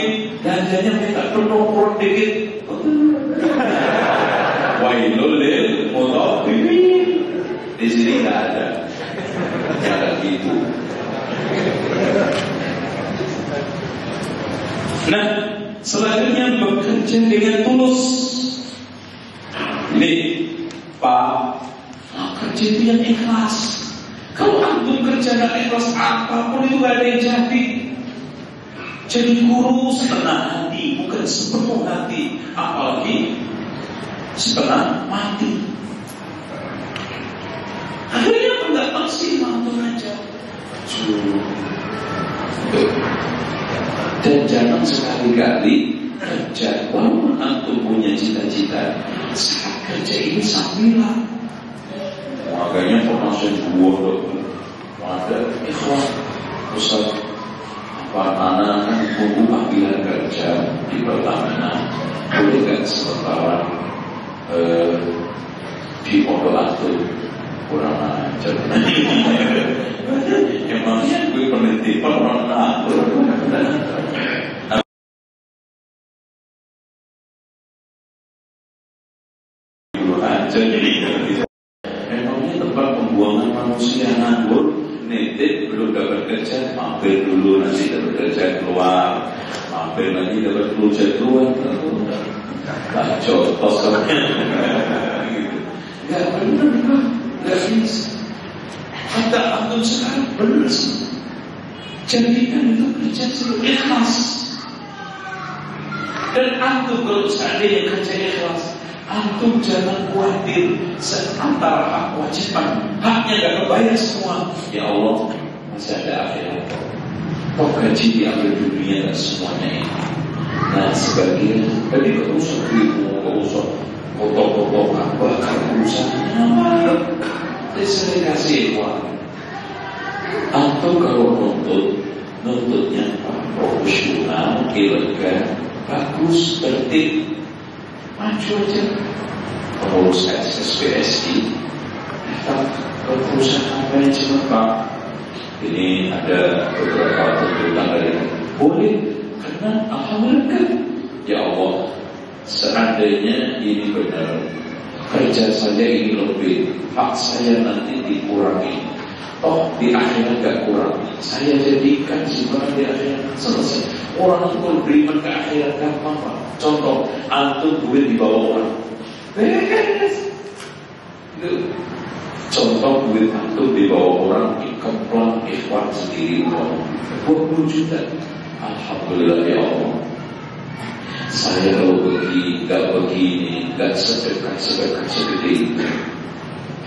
ganjanya minta penuh, kurang dikit. Wailul lil mutaffifin. Di sini nggak ada, nggak ada gitu. Nah, selanjutnya bekerja dengan tulus. Ini Pak, kerja itu yang ikhlas. Kalau antum kerja gak ikhlas, apapun itu gak ada yang jadi. Jadi guru setengah hati, bukan sepenuh hati, apalagi setengah mati. Akhirnya enggak maksimal mengajar. Dan jangan sekali-kali kerja walaupun antum punya cita-cita, saat kerja ini sambilan. Makanya pernah saya buat ada ikhwan Ustaz, anak kan buku panggilan kerja di Pertamina, boleh kan sementara di Pondok Antum kurang ajar. Emangnya gue penelitian orang nganggur. Jadi emangnya tempat pembuangan manusia nganggur, nitip belum dapat kerja, mampir dulu nanti dapat kerja keluar, mampir lagi dapat kerja keluar, contoh gitu. Gak bener lah, gak bisa. Kata antum sekarang bener sih. Jadikan itu kerja selalu ikhlas. Dan antum kalau seandainya kerja ikhlas, antum jangan khawatir antara hak kewajiban, haknya gak kebayar semua. Ya Allah, masih ada akhirat. Kok gaji diambil dunia dan semuanya ini. Nah sebagian tadi gak usah ribu, gak usah kotor-kotor bakar perusahaan. Saya kasih uang. Antum kalau nuntutnya profesional, elegan, bagus, tertib, maju aja. Pengurus SSBSI ke perusahaan apa yang cuma Pak, ini ada beberapa tuntutan dari boleh, karena alhamdulillah ya Allah, seandainya ini benar, kerja saya ini lebih, hak saya nanti dikurangi, toh di akhirat gak kurang, saya jadikan simpan di akhirat, selesai. Orang itu kalau beriman ke akhirat gampang Pak. Contoh, antum duit di bawah orang, beres. Contoh duit antum di bawah orang, ikemplang ikhwan sendiri uang 20 juta. Alhamdulillah ya Allah. Saya kalau begini, gak sedekah segede itu.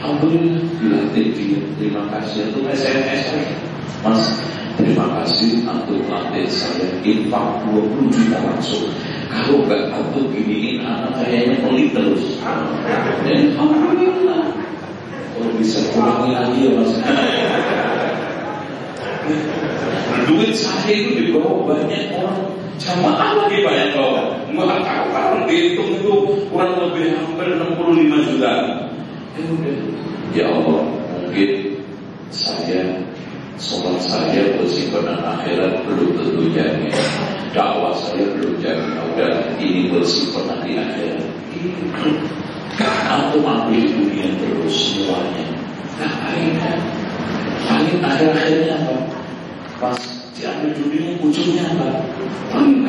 Alhamdulillah, dilatih dia. Terima kasih untuk SMS saya. Mas, terima kasih antum latih saya infak 20 juta langsung. Kalau gak antum giniin anak kayaknya pelit terus. Dan alhamdulillah. Kalau bisa kurangi lagi ya Mas. Duit saya itu dibawa banyak orang. Jamaah lagi banyak bawa. Nggak tahu kalau dihitung itu kurang lebih hampir 65 juta. Ya Allah, mungkin sholat saya bersimpanan akhirat belum tentu jadi, dakwah saya belum jadi. Udah ini bersimpanan di akhirat. Aku ambil dunia terus semuanya. Nah paling akhirnya apa? Pas diambil dunia ujungnya apa? Paling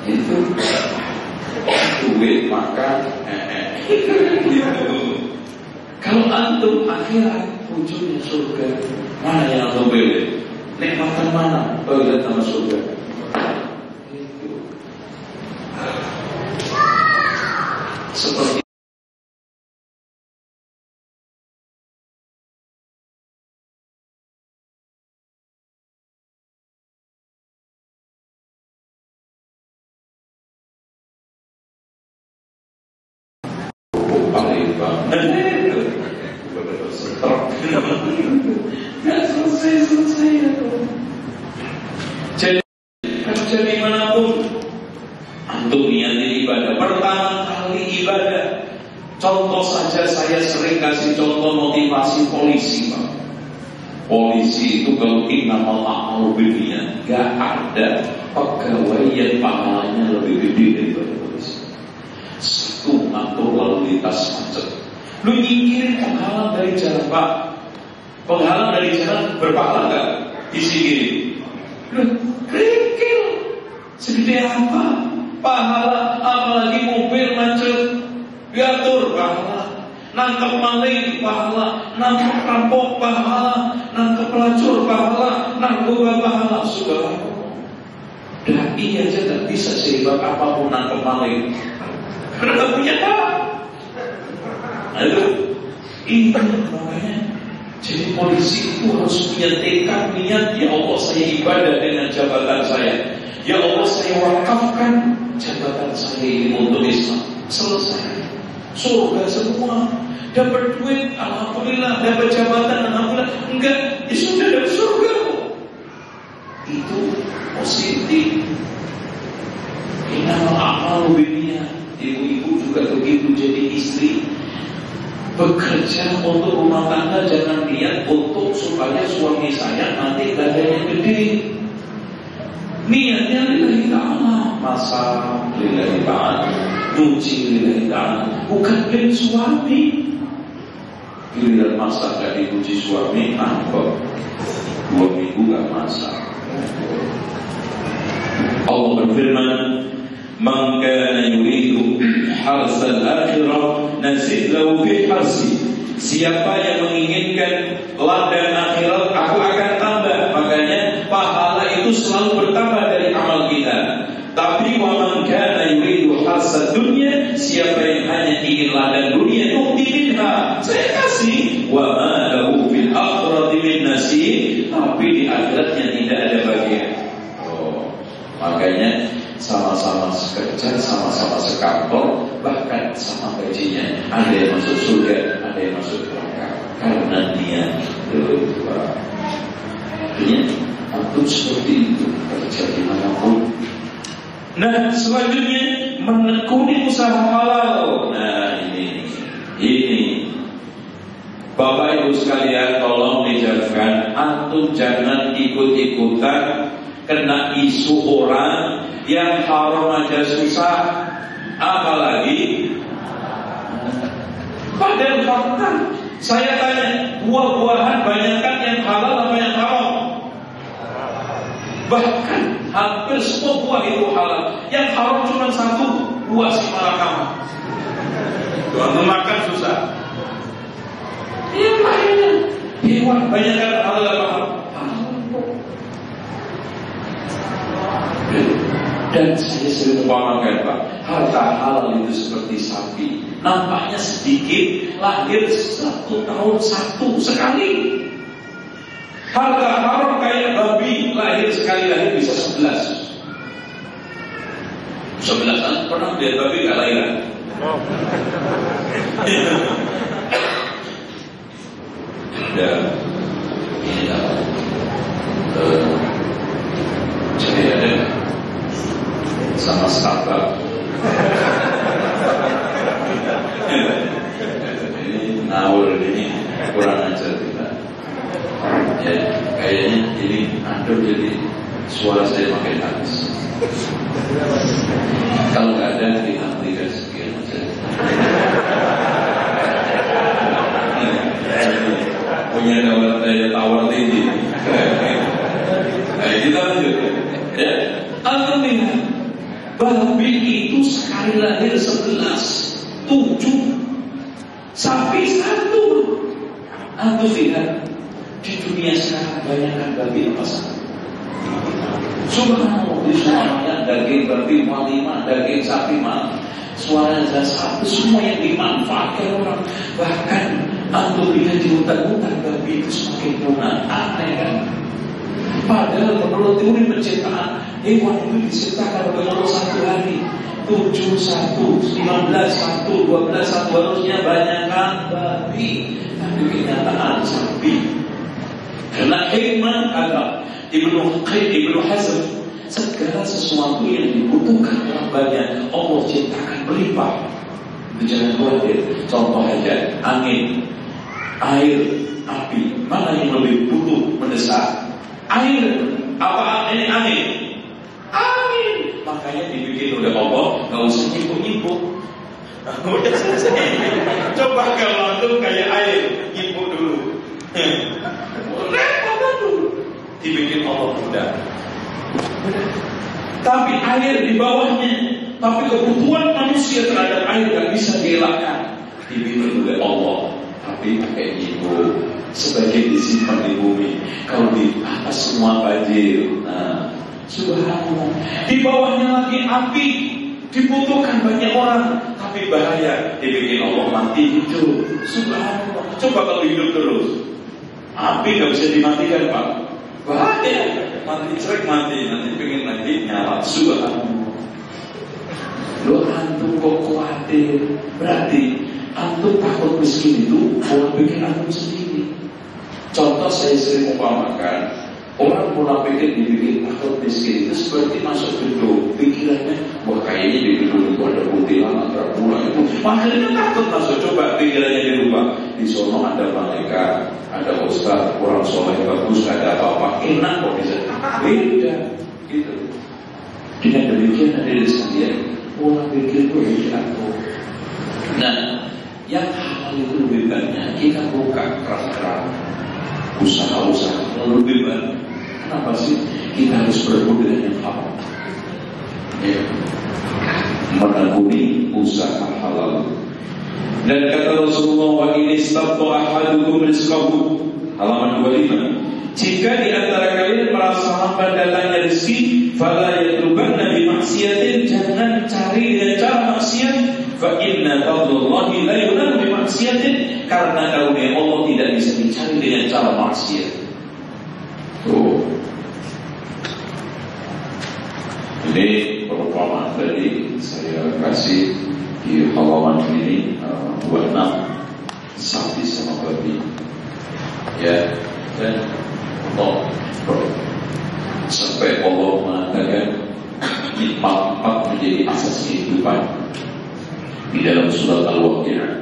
itu duit makan. Kalau antum akhirat ujungnya surga, mana yang antum pilih? Nikmatan mana? Toilet sama surga. Seperti selesai. Jadi kerja dimanapun, antum niatin ibadah. Pertama kali ibadah. Contoh saja, saya sering kasih contoh motivasi polisi, Pak. Polisi itu kalau innamal a'malu binniyat, gak ada pegawai yang pahalanya lebih gede daripada polisi. Satu, ngatur lalu lintas macet. Lu nyingkirin penghalang dari jalan, Pak. Penghalang dari jalan berpahala gak? Disingkirin. Lu kerikil. Segede apa? Pahala, apalagi mobil macet. Diatur pahala. Nangkep maling pahala. Nangkep rampok pahala. Nangkep pelacur pahala. Narkoba pahala. Subhanallah. Dai aja gak bisa sehebat apapun nangkep maling. Karena gak punya apa. Aduh, ini makanya jadi polisi itu harus punya tekad niat. Ya Allah, saya ibadah dengan jabatan saya. Ya Allah, saya wakafkan jabatan saya ini untuk Islam. Selesai. Surga semua. Dapat duit, alhamdulillah. Dapat jabatan, alhamdulillah. Enggak, ya sudah dapat surga. Itu positif. Innamal a'malu binniyat. Ibu-ibu juga begitu, jadi istri. Bekerja untuk rumah tangga jangan niat untuk supaya suami saya nanti badannya gede. Niatnya lillahi ta'ala, masak lillahi ta'ala, nyuci lillahi ta'ala, bukan dari suami. Giliran masak gak dipuji suami, ngambek 2 minggu gak masak. Allah berfirman, "Man kana yuridu harsal akhirah nazid lahu fi harsi." Siapa yang menginginkan ladang akhirat, aku akan tambah. Makanya pahala itu selalu bertambah dari amal kita. Tapi wa man kana yuridu harsad dunya, siapa yang hanya ingin ladang dunia, nu'ti minha, saya kasih. Wa ma lahu fil akhirati min nasib, tapi di akhiratnya tidak ada bagian. Makanya sama-sama kerja, sama-sama sekantor, bahkan sama gajinya. Ada yang masuk surga, ada yang masuk neraka, karena niat berdua. Artinya, antum seperti itu kerja dimanapun. Nah, selanjutnya menekuni usaha halal. Nah, ini Bapak Ibu sekalian, tolong dijawabkan. Antum jangan ikut-ikutan kena isu orang yang haram aja susah, apalagi padahal fakta. Saya tanya, buah-buahan banyakkan yang halal apa yang haram? Bahkan hampir semua buah itu halal. Yang haram cuma 1, buah si malakama. Tuhan makan susah. Yang lainnya hewan banyakkan halal apa haram? Dan saya sering umpamakan, Pak, harta halal itu seperti sapi, nampaknya sedikit, lahir 1 tahun 1 sekali. Harta haram kayak babi, lahir sekali, lahir bisa 11. 11 pernah lihat babi gak lahiran? Dan ini saya ada sama Starbucks. Ini ngawur, ini kurang ajar kita. Ya, kayaknya ini aduh, jadi suara saya makin habis. Kalau nggak ada dihentikan sekian aja. Punya daya tawar tinggi. Nah, kita lanjut. Ya, alhamdulillah. Babi itu sekali lahir 11, 7, sapi 1. Antum lihat di dunia sekarang banyakkan babi apa saja. Subhanallah, di suaranya daging babi malima, daging sapi mal, suaranya satu, semua yang dimanfaatkan orang. Bahkan antum lihat di hutan-hutan babi itu semakin punah. Aneh kan? Padahal menurut teori penciptaan, hewan itu diciptakan menurut 1 hari 7, 1, 15, 1, 12, 1. Harusnya banyakkan babi, tapi kenyataan sapi. Karena hikmah ada Ibnu Hazm, segala sesuatu yang dibutuhkan orang banyak Allah ciptakan berlimpah. Jangan khawatir. Contoh aja, angin, air, api, mana yang lebih butuh mendesak? Air. Apa ini angin? Angin. Makanya dibikin oleh Allah, gak usah nyibuk-nyibuk. Udah selesai. Coba kalau itu kayak air, nyibuk dulu. Repot dulu. Dibikin Allah mudah. Tapi air di bawahnya, tapi kebutuhan manusia terhadap air gak bisa dielakkan. Dibikin oleh Allah, tapi pakai nyibuk. Sebagai disimpan di bumi, kalau di atas semua banjir. Nah, subhanallah. Di bawahnya lagi api, dibutuhkan banyak orang, tapi bahaya. Dibikin Allah mati hidup. Subhanallah. Coba kalau hidup terus, api gak bisa dimatikan, Pak. Bahaya. Mati cerai mati, nanti pengen lagi nyala. Subhanallah. Lo antum kok khawatir? Berarti antum takut miskin itu orang bikin antum sendiri. Contoh saya sering umpamakan, orang pola pikir dibikin takut miskin itu seperti masuk gedung. Pikirannya, wah kayaknya di gedung itu ada putih kuntilanak, Dracula itu. Makanya takut masuk, coba pikirannya dirubah. Di sono ada malaikat, ada ustaz, orang soleh bagus, ada apa-apa, enak kok bisa. Beda, gitu. Dengan demikian ada sekalian, orang pikir itu aku. Nah, yang hal itu lebih banyak kita buka keras-keras, usaha-usaha lebih banyak. Kenapa sih kita harus berebut dengan yang halal? Ya. Menekuni usaha halal. Dan kata Rasulullah, wa in istabta ahadukum rizqahu, halaman 25. Jika di antara kalian merasa hampa datangnya rezeki, fala yatlubanna bi maksiatin, jangan cari dengan cara maksiat. Fa inna fadlullahi la yunalu bi maksiatin, karena karunia Allah tidak bisa dicari dengan cara maksiat. Tuh. Ini perumpamaan tadi saya kasih di halaman ini 26, sapi sama babi. Ya, dan sampai Allah mengatakan nikmat menjadi asas kehidupan di dalam surat Al-Waqiah.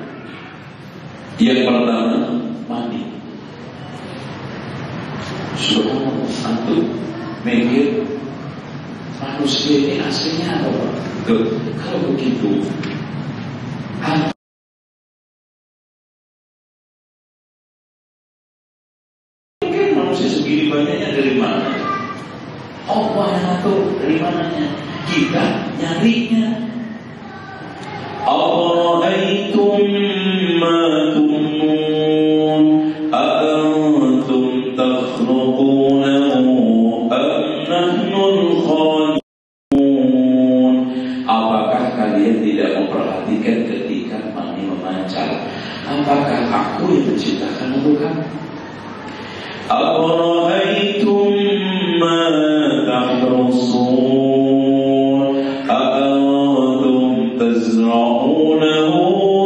Yang pertama, mandi. Subhanallah, antum mikir manusia ini aslinya apa? Kalau begitu, mungkin manusia segini banyaknya dari mana? Allah yang ngatur dari mananya? Kita nyarinya. Afara'aytum ma tumnun, a'antum takhluqunahu am nahnul khaliqun. Apakah kalian tidak memperhatikan ketika mani memancar? Apakah aku yang menciptakan untuk kamu? Afara'aytum ma tahrusun, a'antum tazra'unahu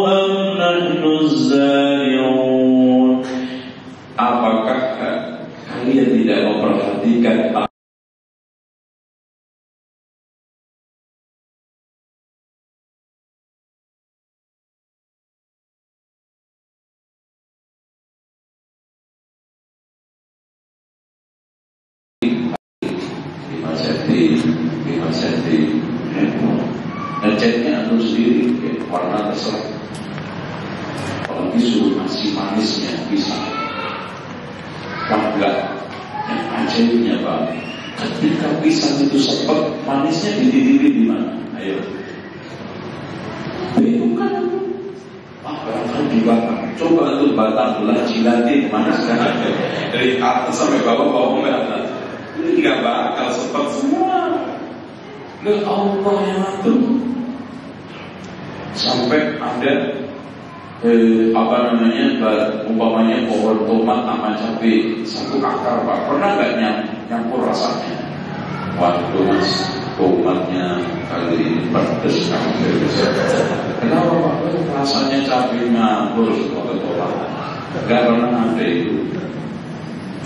am nahnu zari'un. Apakah kalian tidak memperhatikan ngecatnya antum sendiri warna terserah. Kalau disuruh masih manisnya bisa. Enggak, yang ajaibnya Pak, ketika pisang itu sepet, manisnya dititipi di mana? Ayo, bingung kan? Barangkali dibakar. Coba untuk batang belah jilatin, mana sekarang? Dari atas sampai bawah merah. Ini nggak bakal sepet semua. Lihat Allah yang atur. Sampai ada umpamanya pohon tomat sama cabai satu akar Pak, pernah nggak nyampur rasanya? Waduh mas, tomatnya kali ini pedes kamu. Kenapa Pak? Rasanya cabai nyampur sama tomat. Nggak pernah ada itu.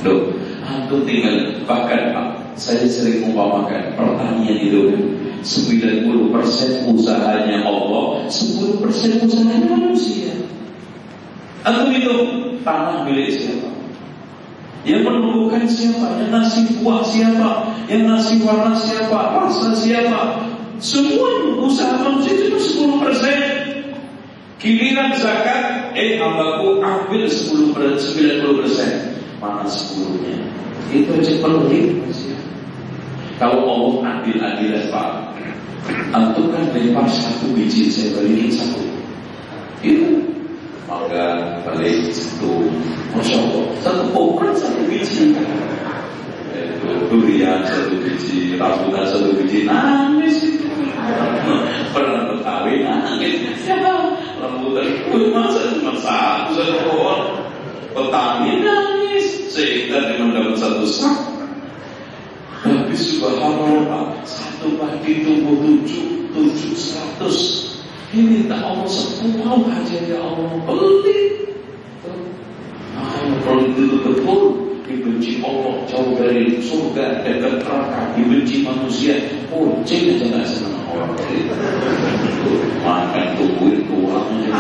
Loh, antum tinggal bahkan Pak, saya sering umpamakan pertanian itu kan 90% usahanya Allah, 10% usahanya manusia. Antum itu tanah milik siapa? Yang menumbuhkan siapa? Yang ngasih buah siapa? Yang ngasih warna siapa? Rasa siapa? Semua usaha manusia itu 10%. Giliran zakat, hambaku ambil 90%. Mana 10-nya? Itu aja penting. Kalau Allah adil-adilan Pak, antum kan lempar satu biji, saya balikin satu. Itu maka balik satu, masya Allah, satu pohon satu biji. Durian satu biji, rambutan satu biji, nangis itu. Pernah Betawi nangis, ya rambutan itu masa cuma satu pohon. Petani nangis, sehingga dia mendapat satu sak. Tapi subhanallah, satu pagi tumbuh 700. Ini tak Allah sepuluh aja ya Allah beli. Kalau itu betul dibenci Allah, jauh dari surga dan neraka, dibenci manusia, kucing aja nggak senang orang. Makan tungguin tuangnya.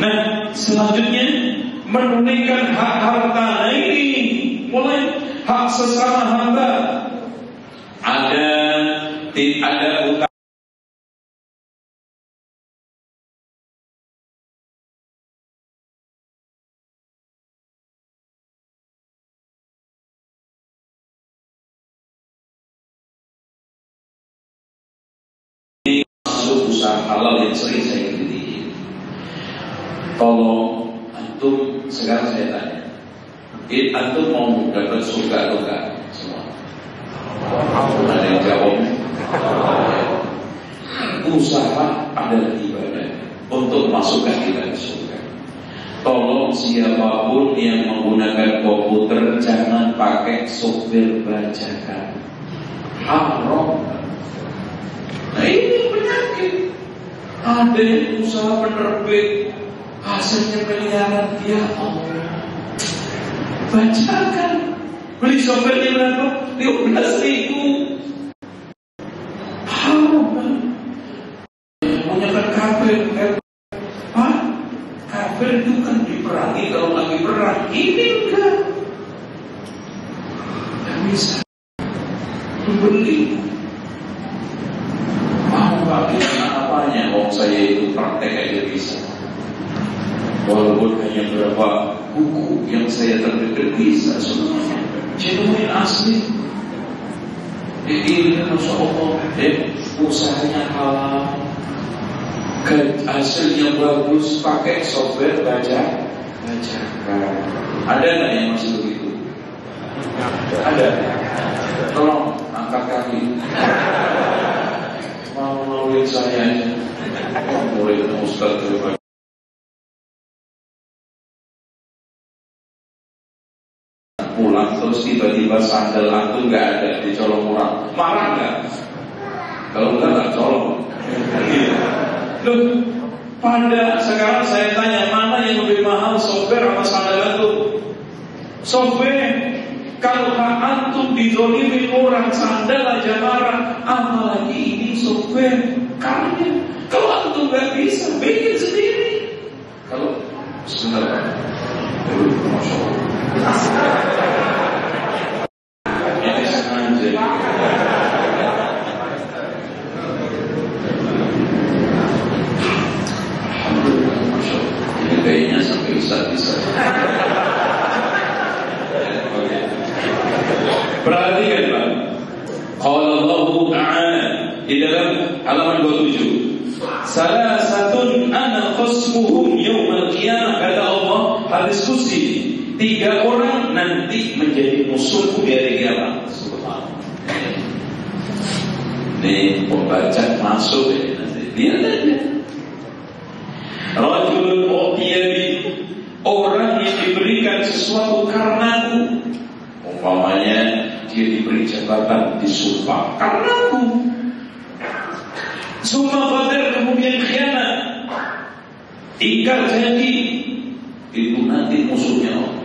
Nah, selanjutnya menunaikan hak harta ini, mulai hak sesama hamba. Ada utang masuk usaha halal yang sering saya kritik. Kalau antum, sekarang saya tanya, antum mau dapat surga atau enggak? Semua ada yang jawab. Usaha adalah ibadah untuk masukkan kita ke surga. Tolong siapapun yang menggunakan komputer jangan pakai software bajakan, haram. Nah ini penyakit. Ada yang usaha penerbit, hasilnya miliaran, ya Allah. Bacakan. Beli softwarenya berapa? 15.000. Haram. Punya kan kafir. Kafir itu kan diperangi kalau lagi perang. Ini enggak. Tidak bisa membeli. Apanya? Oh saya itu praktek aja bisa. Walaupun hanya berapa buku yang saya terbitkan bisa semuanya genuine asli. Ini Masya Allah, usahanya halal, hasilnya bagus, pakai software bajakan. Ada nggak yang masih begitu? Ada. Tolong angkat kaki. Mau lihat saya aja. Murid Ustaz terima. Pulang terus tiba-tiba sandal antum nggak ada, dicolong orang. Marah nggak? Kalau nggak colong. Loh, pada sekarang saya tanya, mana yang lebih mahal, software apa sandal antum? Software. Kalau hak antum dizolimi orang, sandal aja marah, apalagi ini software karya. Kalau antum nggak bisa, bikin sendiri. Kalau sebentar, Masya Allah. Ini sengaja. Alhamdulillah, Masya Allah. Ini kayaknya sampai bisa. Perhatikan Pak. Qala Allah Ta'ala di dalam halaman 27. Salah satu ana khasmuhum yaumal qiyamah, kata Allah, hadis qudsi, 3 orang nanti menjadi musuhku di hari kiamat. Subhanallah. Ini pembaca masuk ya nanti. Lihat aja. Rajulun mu'tiyadi, orang yang diberikan sesuatu karenaku. Umpamanya dia diberi jabatan, disumpah karenaku. Summa qadar, kemudian khianat, ingkar janji, itu nanti musuhnya Allah.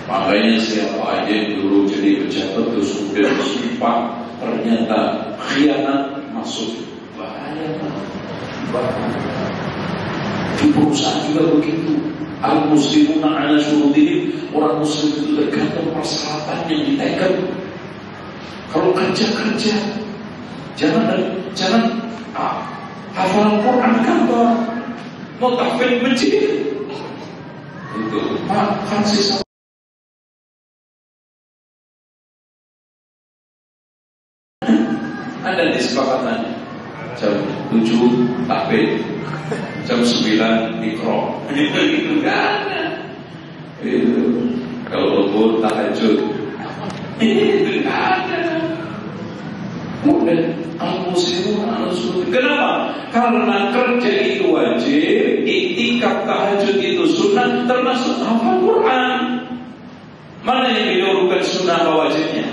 Makanya siapa aja yang dulu jadi pejabat terus sudah disumpah, ternyata khianat, masuk bahaya. Di perusahaan juga begitu. Al-muslimuna ala syurutihim, orang muslim itu tergantung persyaratan yang ditekan. Kalau kerja, jangan hafal Quran kantor, mau tahfidz masjid. Itu makan sisa. Ada disepakatan jam 7 tahfidz, jam 9 ikro. Itu enggak ada. Itu kalau lembur tahajud. Itu enggak ada. Kemudian al-muslimun al-sunnah. Kenapa? Karena kerja itu wajib, iktikaf tahajud itu sunnah, termasuk hafal Quran. Mana yang didahulukan sunnah atau wajibnya?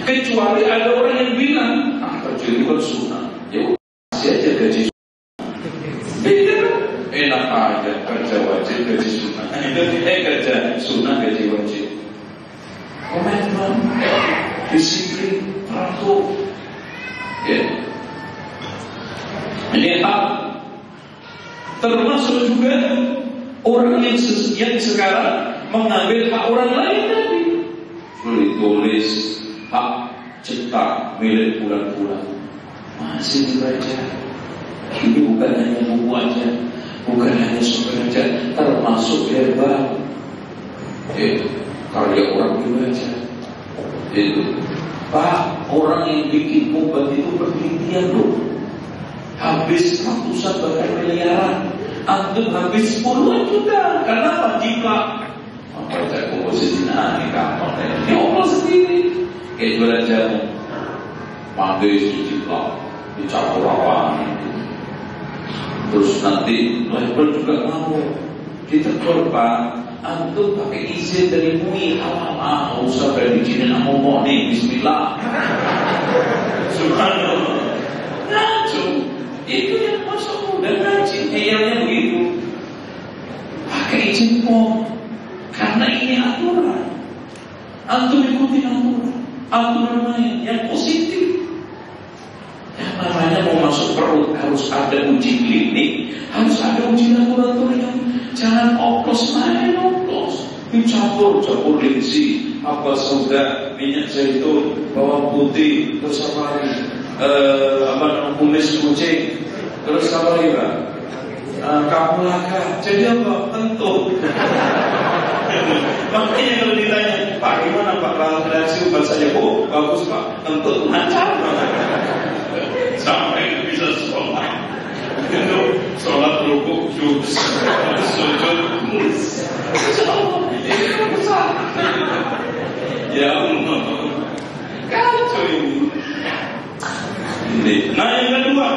Kecuali ada orang yang bilang, kerja itu kan sunnah, ya masih aja gaji sunnah. Beda, enak aja kerja wajib gaji sunnah. Kerja sunnah gaji wajib. Komitmen, disiplin, patuh. Ya. Ini hak. Termasuk juga orang yang sekarang mengambil hak orang lain tadi. Tulis hak cetak milik bulan-bulan masih dibaca. Ini bukan hanya buku aja, bukan hanya sumber aja, termasuk verbal. Karya orang dibaca. Itu Pak, orang yang bikin obat itu penelitian loh. Habis ratusan bahkan miliaran. Antum habis puluhan juta. Kenapa? Jiplak. Baca komposisi ini gampang. Ini Allah sendiri. Kayak jualan jamu. Magis dijiplak, dicampur apa? Terus nanti label juga mau ditegur Pak. Antum pakai izin dari MUI halal. Usah dari izinin ngomong nih. Bismillah. Subhanallah. Ngaco. Itu yang masuk dan ngaji. Kayaknya begitu. Pakai izin POM. Karena ini aturan. Antum ikuti aturan. Aturan main yang positif. Yang namanya mau masuk perut harus ada uji klinik, harus ada uji laboratorium. Jangan oplos main oplos. Dicampur linsi, apa soda, minyak zaitun, bawang putih, terus apa lagi? Kumis kucing, terus apa lagi Pak? Kapulaga. Jadi apa? Kentut. Makanya kalau ditanya, Pak gimana Pak kalau reaksi obat saja? Oh bagus Pak, kentut lancar. Sampai bisa sholat. Itu sholat rukuk sujud besar. Ya Allah, kacau ini. Nah yang kedua,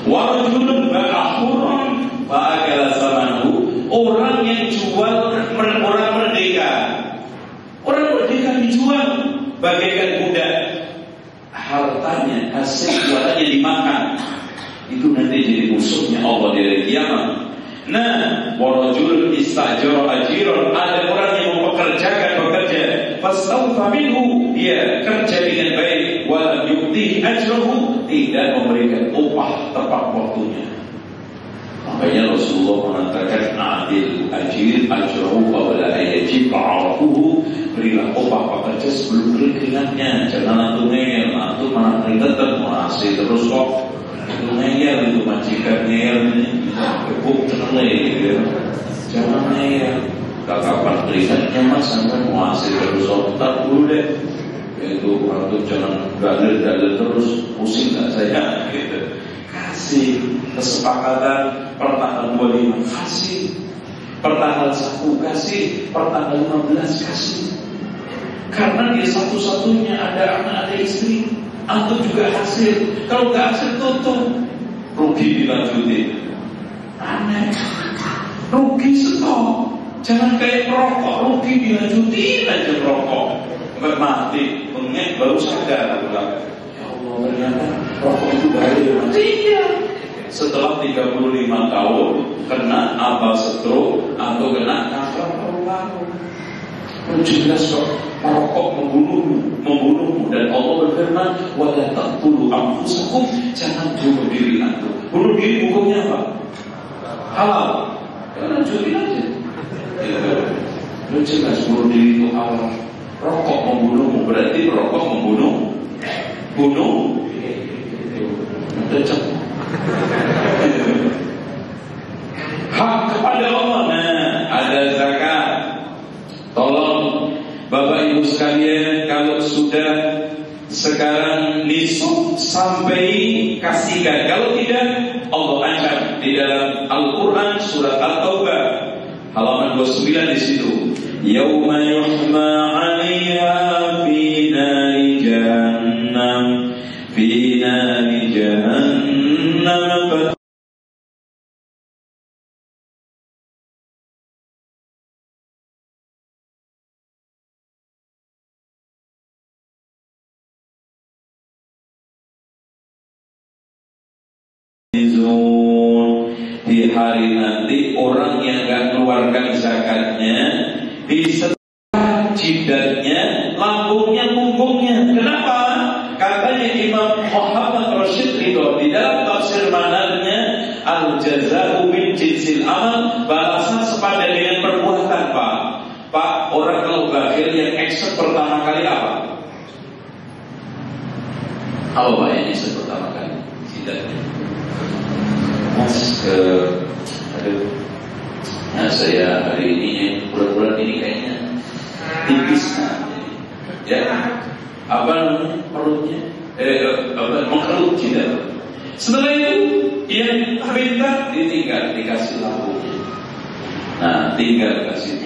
warajulun ba'ahurun ba'akala zamanu. Orang yang jual orang merdeka. Orang merdeka dijual bagaikan budak. Hartanya, hasil jualannya dimakan. Itu nanti jadi musuhnya Allah di hari kiamat. Nah, warajulun istajara ajiran. Ada orang yang mempekerjakan pekerja. Fastawfa minhu, dia kerja dengan baik. Walam yu'tihi ajrahu, tidak memberikan upah tepat waktunya. Makanya Rasulullah mengatakan adil ajir ajrahu qabla ayajib arafuhu. Berilah upah pekerja sebelum beri keringatnya. Jangan antum ngeyel, antum malah tetap masih terus kok. Itu ngeyel, itu majikan ngeyel ini kebuk terleh gitu. Jangan ngeyel. Kapan keringatnya mas sampai masih terus kok. Ntar dulu deh. Itu antum jangan dalil terus, pusing gak saya gitu. Kasih kesepakatan per tanggal 25 kasih, per tanggal 1 kasih, per tanggal 15 kasih. Karena dia satu-satunya ada anak, ada istri. Antum juga hasil. Kalau gak hasil tutup, rugi dilanjutin. Aneh. Rugi stop. Jangan kayak merokok, rugi dilanjutin aja merokok. Sampai mati, mengek baru sadar. Ya Allah, ternyata rokok itu bahaya. Iya. Setelah 35 tahun kena apa stroke atau kena kanker paru-paru. Jelas kok merokok membunuhmu dan Allah berfirman wala taqtulu anfusakum, jangan bunuh diri antum. Bunuh diri hukumnya apa? Halal. Jangan lanjutin aja. Itu jelas bunuh diri itu halal. Rokok membunuhmu berarti merokok bunuh. Itu hak kepada Allah. Nah, ada zakat. Tolong Bapak Ibu sekalian, kalau sudah sekarang nisab sampai kasihkan. Kalau tidak, Allah ancam di dalam Al-Quran surat At-Taubah halaman 29 di situ. Yauma yuhma 'alaiha fi nari jahannam, fi nari jahannam. Di hari nanti orang yang gak keluarkan zakatnya di setelah jidatnya, lambungnya, punggungnya. Kenapa? bakhil yang accept pertama kali apa? Apa Pak yang accept pertama kali? Tidak. Aduh, nah saya hari ini bulan-bulan ini kayaknya tipis ya, apa namanya perutnya mengerut tidak. Setelah itu dia minta ditinggal, dikasih lampunya. Nah tinggal kasih.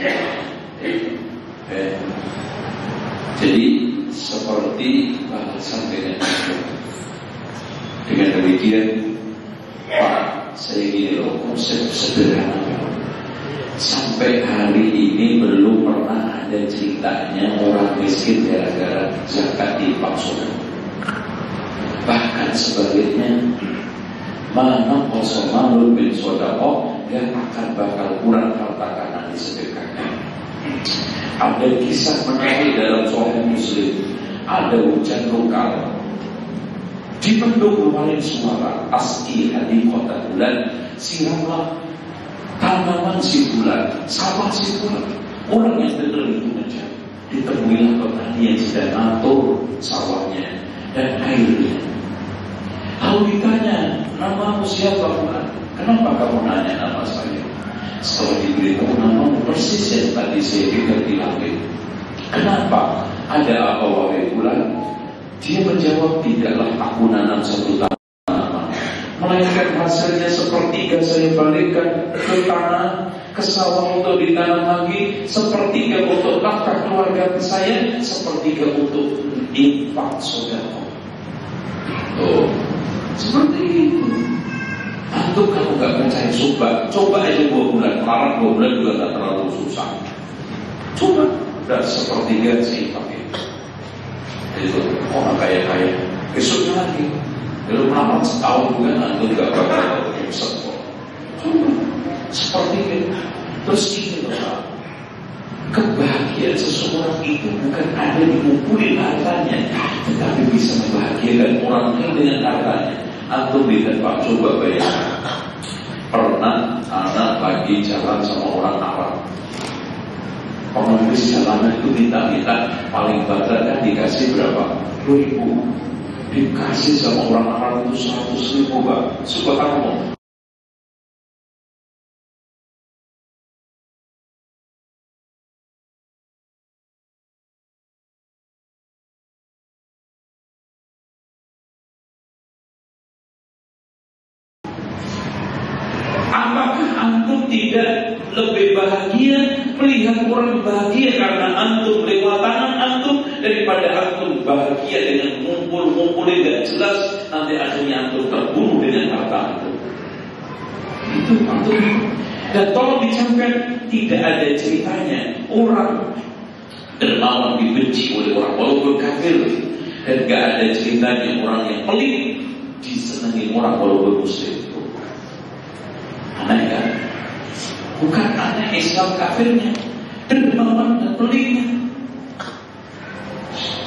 Jadi seperti bahasan dengan demikian Pak, saya gini loh, konsep sederhana. Sampai hari ini belum pernah ada ceritanya orang miskin gara-gara zakat dipaksakan. Bahkan sebaliknya, mana kosomalul bin sodaqoh yang akan bakal kurang harta karena disedekahkan. Ada kisah menarik dalam Sahih Muslim. Ada hujan lokal di pendung kemarin suara asli hadi kota bulan, siramlah tanaman si bulan, sawah si bulan. Orang yang dengar itu aja ditemuilah petani yang sedang atur sawahnya dan airnya. Lalu ditanya, namamu siapa bulan? Kenapa kamu nanya nama saya? Setelah diberitahu namamu persis yang tadi saya dengar di langit. Kenapa? Ada apa wahai bulan? Dia menjawab, tidaklah aku nanam satu tanaman, melainkan hasilnya sepertiga saya balikkan ke tanah, ke sawah untuk ditanam lagi, sepertiga untuk nafkah keluarga saya, sepertiga untuk infak saudara. Oh, seperti itu. Antum kalau nggak percaya coba aja 2 bulan, melarat 2 bulan juga nggak terlalu susah. Coba, dan sepertiga sih pakai. Itu orang kaya-kaya besoknya lagi belum lama setahun juga antum gak bakal nyesek kok. Coba seperti itu. Terus ini loh, kebahagiaan seseorang itu bukan ada di ngumpulin hartanya, tetapi bisa membahagiakan orang lain dengan hartanya. Antum lihat Pak, coba bayangkan, pernah anak lagi jalan sama orang Arab, pengemis jalanan itu minta-minta, paling banter kan dikasih berapa? 2.000. Dikasih sama orang Arab itu 100.000 Pak. Subhanallah. Apakah antum tidak lebih bahagia melihat orang bahagia karena antum lewat tangan antum daripada antum bahagia dengan ngumpul-ngumpulin gak jelas, nanti akhirnya antum terbunuh dengan harta antum? Itu antum. Dan tolong dicamkan, tidak ada ceritanya orang dermawan dibenci oleh orang walaupun kafir, dan gak ada ceritanya orang yang pelit disenangi orang walaupun muslim. Aneh kan? Bukan aneh Islam kafirnya, dermawan dan pelitnya.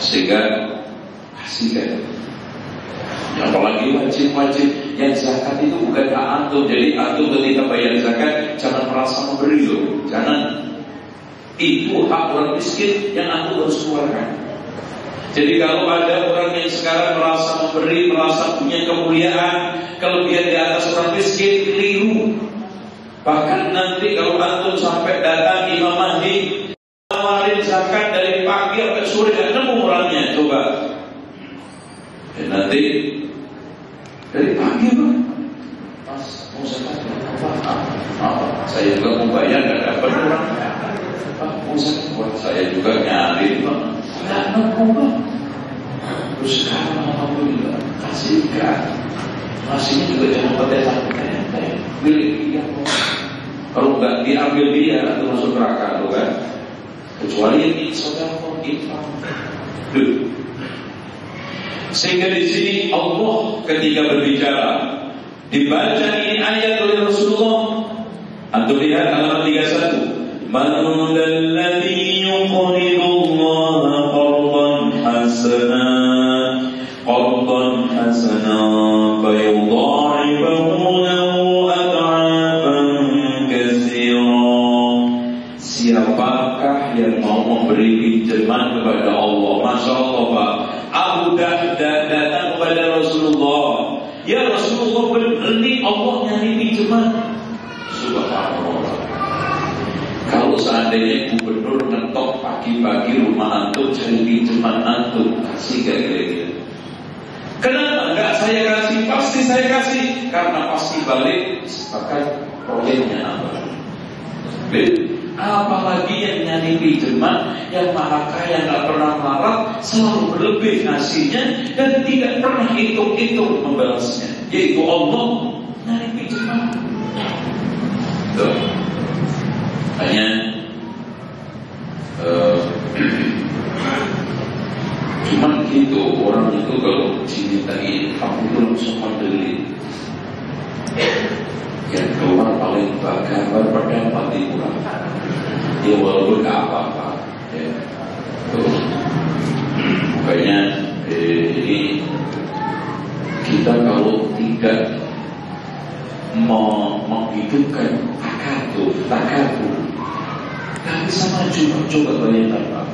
Sehingga kasihkan. Apalagi wajib-wajib yang zakat itu bukan hak antum. Jadi antum ketika bayar zakat jangan merasa memberi loh. Jangan. Itu hak orang miskin yang antum harus keluarkan. Jadi kalau ada orang yang sekarang merasa memberi, merasa punya kemuliaan, kelebihan di atas orang miskin, keliru. Bahkan nanti kalau antum sampai datang Imam Mahdi nawarin zakat dari pagi sampai sore gak nemu orangnya, coba. Dan nanti dari pagi Pak, Mas mau zakat apa? Saya juga mau bayar gak dapat orang. Pak mau zakat buat saya juga nyari Pak. Gak nemu Pak. Terus sekarang alhamdulillah kasihkan. Masihnya juga jangan pakai santai, milik dia. Kalau nggak diambil dia itu masuk neraka, tuh kan? Kecuali ini saudara infak. Sehingga di sini Allah ketika berbicara dibaca ini ayat oleh Rasulullah. Antum lihat halaman 31. Man alladhi yuqridu Allah qardan hasana fayudha'ifahu lahu ad'afan katsira. siapakah yang mau memberi pinjaman kepada Allah? Masya Allah Pak, Abu Darda datang kepada Rasulullah, ya Rasulullah, beli Allah nyari pinjaman. Subhanallah. Kalau seandainya gubernur ngetok pagi-pagi rumah antum cari pinjaman, antum kasih gak kira-kira? Kenapa enggak saya kasih? Pasti saya kasih, karena pasti balik sepakat proyeknya nambah. Apalagi yang nyari pinjaman, yang maha kaya, nggak pernah melarat, selalu berlebih ngasihnya dan tidak pernah hitung-hitung membalasnya, yaitu Allah nyari pinjaman. Tuh. Hanya cuman gitu, orang itu kalau dimintai kamu itu langsung membeli. Yang keluar paling kabar berdapat di murah. Ya walaupun gak apa-apa ya. Makanya ini kita kalau tidak menghidupkan takabur gak bisa maju. Coba bayangkan Pak,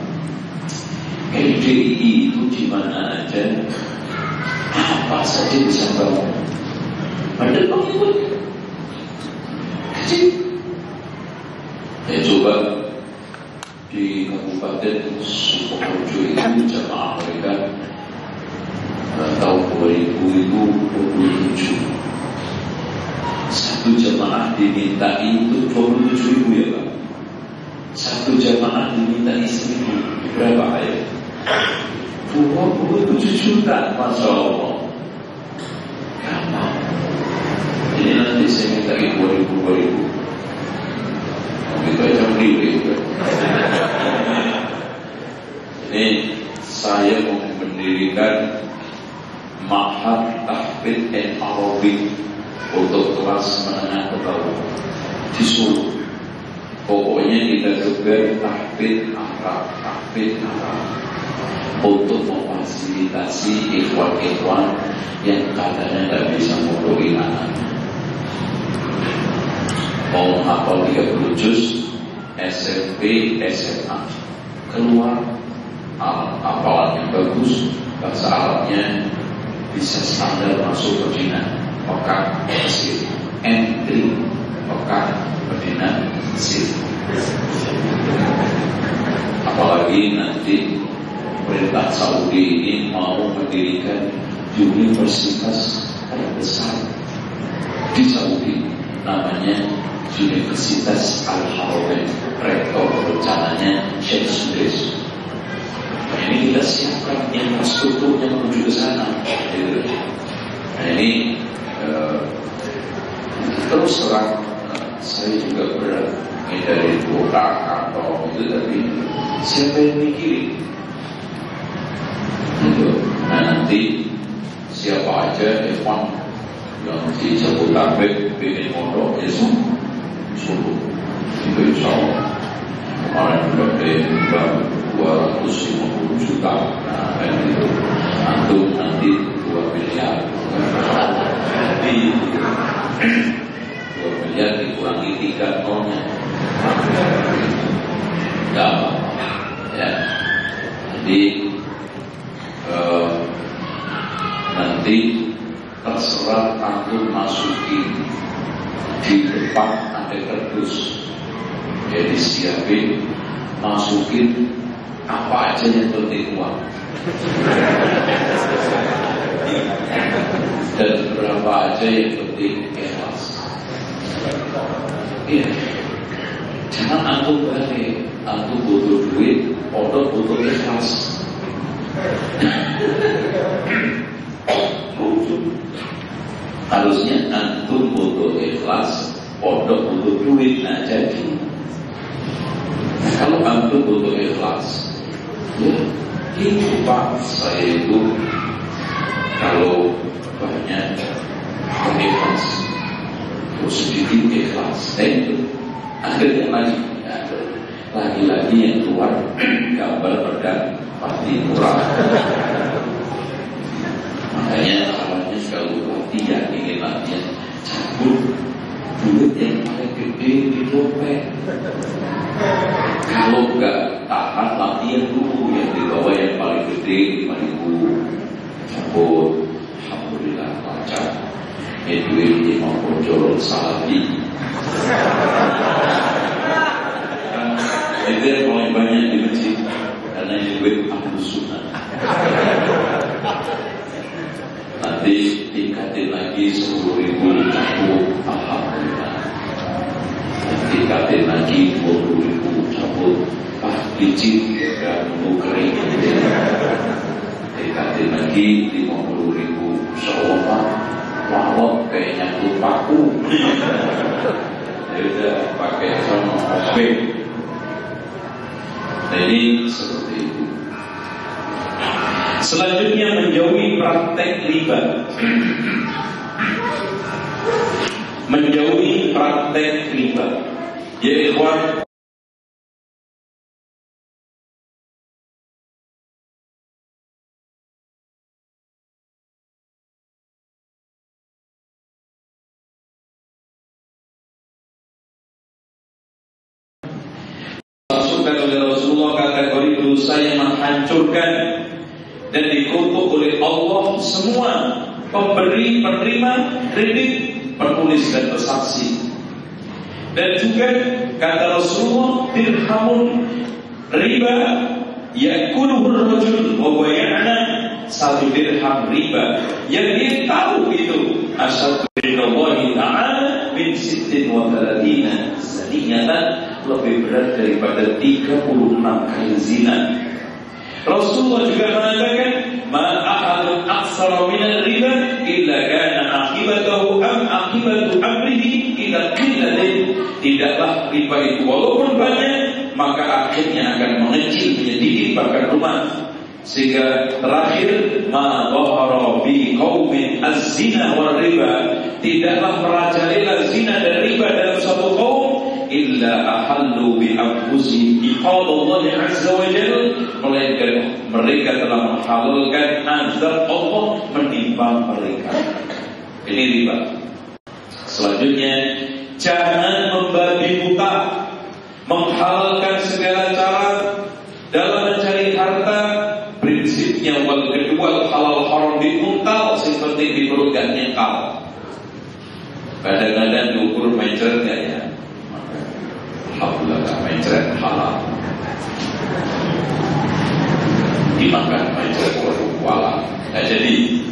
LDI itu di mana aja, apa saja bisa bangun. Padahal pengikut kecil. Ya coba di Kabupaten Sukoharjo itu jamaah mereka tahun 2000 itu 27. Satu jamaah dimintai itu 27.000 ya Pak. Satu jamaah dimintai 1.000. Berapa ya? 27 juta, Masya Allah. Gampang. Jadi nanti saya minta 2.000. Kita jam diri. Ini saya mau mendirikan Ma'had Tahfidz and Arabic untuk kelas menengah ke bawah di Solo. Pokoknya kita geber tahfidz Arab untuk memfasilitasi ikhwan-ikhwan yang katanya tidak bisa mengurusi anaknya. Mau hafal 30 juz SMP, SMA, keluar hafalan yang bagus, bahasa Arabnya bisa standar masuk Medina, Mekah, Mesir, entry Mekah, Medina, Mesir. Apalagi nanti pemerintah Saudi ini mau mendirikan universitas terbesar di Saudi, namanya Universitas Al-Haramain. Rektor rencananya Syekh Sudais. Ini kita siapkan infrastrukturnya menuju ke sana. Nah ini terus terang saya juga berat dari kota atau itu, tapi siapa yang mikirin? Nah nanti siapa aja yang di Jabodetabek pengen mondok ya Solo itu insya Allah. Kemarin sudah ada 250 juta. Nah kan itu antum nanti 2 miliar. Jadi 2 miliar dikurangi 3 nolnya. Tidak apa-apa ya. Jadi nanti terserah antum masukin di depan ada kardus, jadi siapin masukin apa aja yang penting uang dan berapa aja yang penting ikhlas. Iya, jangan antum balik, antum butuh duit, pondok butuh ikhlas. Harusnya antum butuh ikhlas, pondok butuh duit. Nah jadi kalau antum butuh ikhlas, ya itu Pak, saya itu kalau banyak ikhlas, terus sedikit ikhlas, itu akhirnya lagi-lagi yang keluar gambar pedang pasti murah. Makanya awalnya kalau latihan ingin latihan cabut duit yang paling gede di dompet. Kalau nggak tahan latihan dulu, yang di bawah yang paling gede 5.000 cabut. Alhamdulillah lancar. Duit di maupun jorok salafi. Itu yang paling banyak di masjid karena ini duit ahlu sunnah. Nanti tingkatin lagi 10.000 cabut. Alhamdulillah. Tingkatin lagi 20.000 cabut. Licin dan nunggu kering. Tingkatin lagi 50.000. Insyaallah lawak kayak nyangkut paku. Ya udah pakai sama HP. Jadi seperti itu. Selanjutnya menjauhi praktek riba. Menjauhi praktek riba. Ya ikhwan, masukkan oleh Rasulullah kategori dosa yang menghancurkan dan dikutuk oleh Allah semua pemberi, penerima kredit, penulis dan pesaksi. Dan juga kata Rasulullah, dirhamun riba yakuluhu rajul wa huwa ya'lam, satu dirham riba yang dia tahu itu asyaddu indallahi ta'ala min 36 zaniyatan, lebih berat daripada 36 kali zina. Rasulullah juga mengatakan, ma ahadun aksara minal riba illa kana akibatahu akibatu amrihi ila qillatin. Tidaklah riba itu walaupun banyak, maka akhirnya akan mengecil, menyedikit, bahkan lemah. Sehingga terakhir, ma dhahara bi qaumin az-zina wal riba, tidaklah merajalela zina dan riba dalam satu kaum illa ahallu bi anfusihim iqadallah azza wa jalla, melainkan mereka telah menghalalkan azab Allah menimpa mereka. Ini riba. Selanjutnya, jangan membabi buta, menghalalkan segala cara dalam mencari harta. Prinsipnya wal kedua halal haram diuntal seperti di perut gak nyekal. Kadang-kadang diukur mencret gak ya? Alhamdulillah mencret halal. Dimakan mencret wala. Nah jadi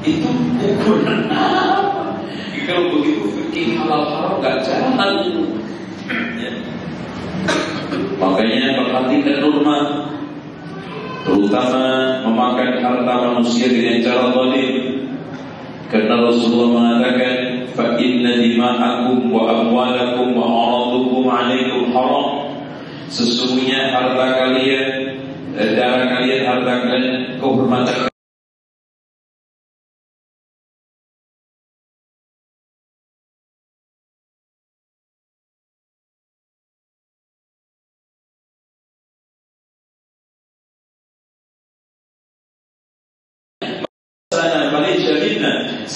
itu ukuran apa? Kalau begitu fikih halal haram gak jalan. Ya. Makanya perhatikan norma, terutama memakan harta manusia dengan cara zalim. Karena Rasulullah mengatakan, fa inna dima'akum wa amwalakum wa aradukum 'alaikum haram. Sesungguhnya harta kalian, darah kalian, harta kalian, kehormatan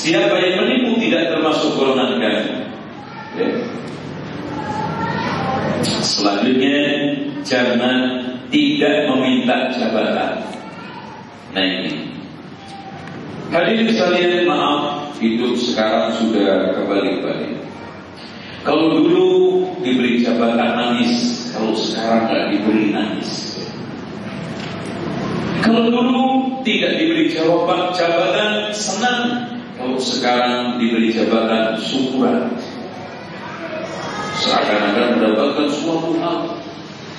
siapa yang menipu tidak termasuk golongan kami. Ya. Selanjutnya, jangan tidak meminta jabatan. Nah ini, hadirin sekalian, maaf, hidup sekarang sudah kebalik-balik. Kalau dulu diberi jabatan nangis, kalau sekarang tidak diberi nangis. Kalau dulu tidak diberi jabatan senang, kalau sekarang diberi jabatan syukuran. Seakan-akan mendapatkan suatu hal.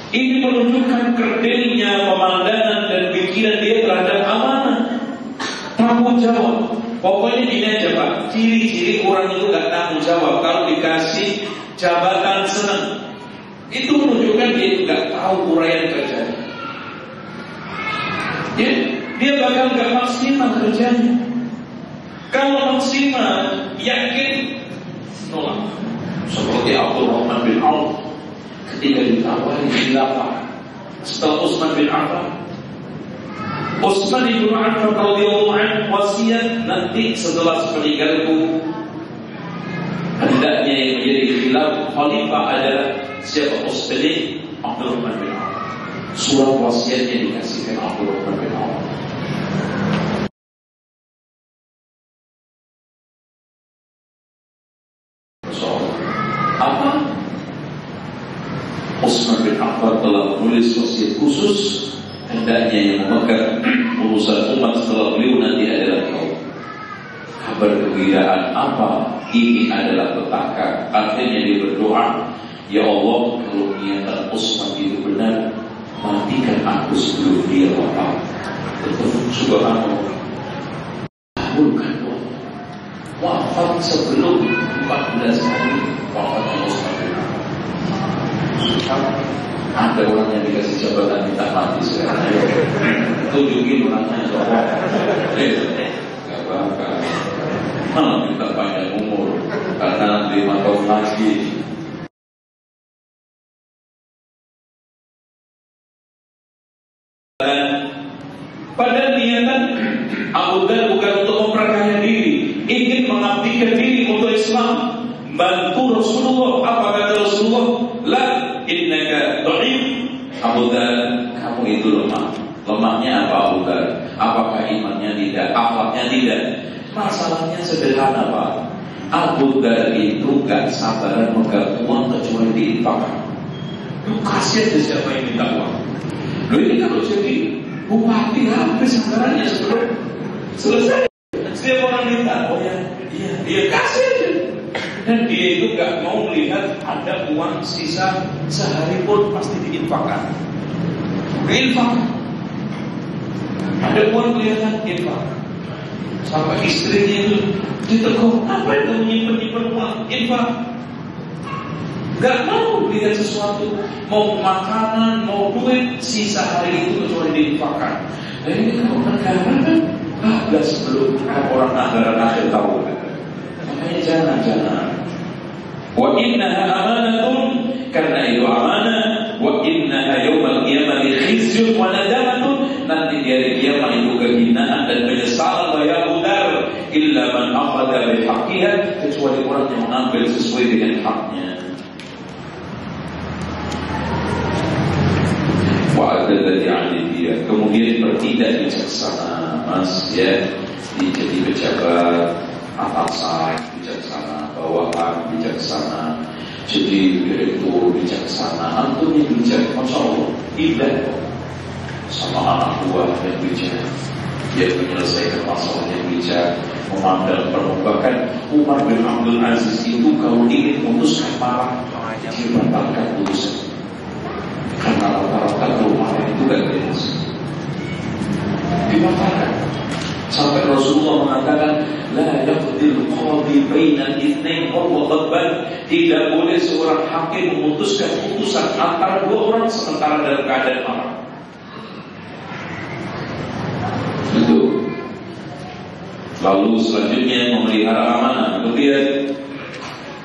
Ini menunjukkan kerdilnya pemandangan dan pikiran dia terhadap amanah, tanggung jawab. Pokoknya ini aja Pak, ciri-ciri orang itu gak tanggung jawab. Kalau dikasih jabatan senang, itu menunjukkan dia gak tahu uraian kerjanya. Ya, dia bakal gak maksimal kerjanya. Kalau maksimal, yakin nolak. Seperti Abdurrahman bin Auf ketika ditawari khilafah setelah Utsman bin Affan. Utsman bin Affan radhiyallahu anhu wasiat, nanti setelah meninggalku hendaknya yang menjadi khalifah adalah siapa? Utsman. Abdurrahman bin Auf. Surat wasiatnya dikasihkan Abdurrahman bin Auf. Apa? Utsman bin Affan telah menulis wasiat khusus, hendaknya yang memegang urusan umat setelah beliau nanti adalah kau. Kabar kegembiraan apa? Ini adalah petaka. Artinya dia berdoa, ya Allah, kalau niatan Utsman itu benar, matikan aku sebelum dia wafat. Tetap subhanallah, kabulkan doa. Wafat sebelum 14 hari wafatnya Utsman bin Affan. Ada orang yang dikasih jabatan minta mati sekarang. Ayo tunjukin orangnya coba. Gak bakal. Malah minta panjang umur karena 5 tahun lagi. Dan pada niatan Abu Dhar bukan untuk memperkaya diri, ingin mengabdikan diri untuk Islam, bantu Rasulullah. Apa kata Rasulullah? La innaka dhaif. Abu Dhar, kamu itu lemah. Lemahnya apa Abu Dhar? Apakah imannya tidak? Akhlaknya tidak? Masalahnya sederhana Pak. Abu Dhar itu gak sabaran megang uang kecuali diinfakkan. Lu kasihan ke siapa yang minta uang? Lu ini kalau jadi bupati habis anggarannya sebelum selesai. Setiap orang minta, oh ya, iya kasih aja. Dan dia itu gak mau melihat ada uang sisa sehari pun pasti diinfakkan. Infak. Ada uang kelihatan infak. Sampai istrinya itu ditegur, apa itu menyimpan uang infak? Gak mau lihat sesuatu, mau makanan, mau duit, sisa hari itu kecuali diinfakkan. Dan ini kalau negara kan agak sebelum orang anggaran akhir tahun. Makanya jangan. Wa innaha amanatun, karena itu amanah. Wa innaha yawmal qiyamati khizyun wa nadamatun, nanti di hari kiamat itu kehinaan dan penyesalan. Wa yaqdar illa man akhadha bi haqqiha, kecuali orang yang mengambil sesuai dengan haknya. Wa adallati 'aliyah, kemudian bertindak bijaksana, Mas ya, jadi pejabat atasan bijaksana, bawahan bijaksana, jadi direktur bijaksana, antum yang bijak, masya Allah, tidak sama anak buah yang bijak, dia menyelesaikan masalah yang bijak, memandang permukaan. Umar bin Abdul Aziz itu kalau ingin memutuskan marah, dia batalkan putusan, karena rata-rata rumah itu gak beres, dibatalkan. Sampai Rasulullah mengatakan, la yaqdil qadhi bainal itsnain wa huwa ghadban, tidak boleh seorang hakim memutuskan putusan antara dua orang sementara dalam keadaan marah. Itu. Lalu selanjutnya memelihara amanah. Kemudian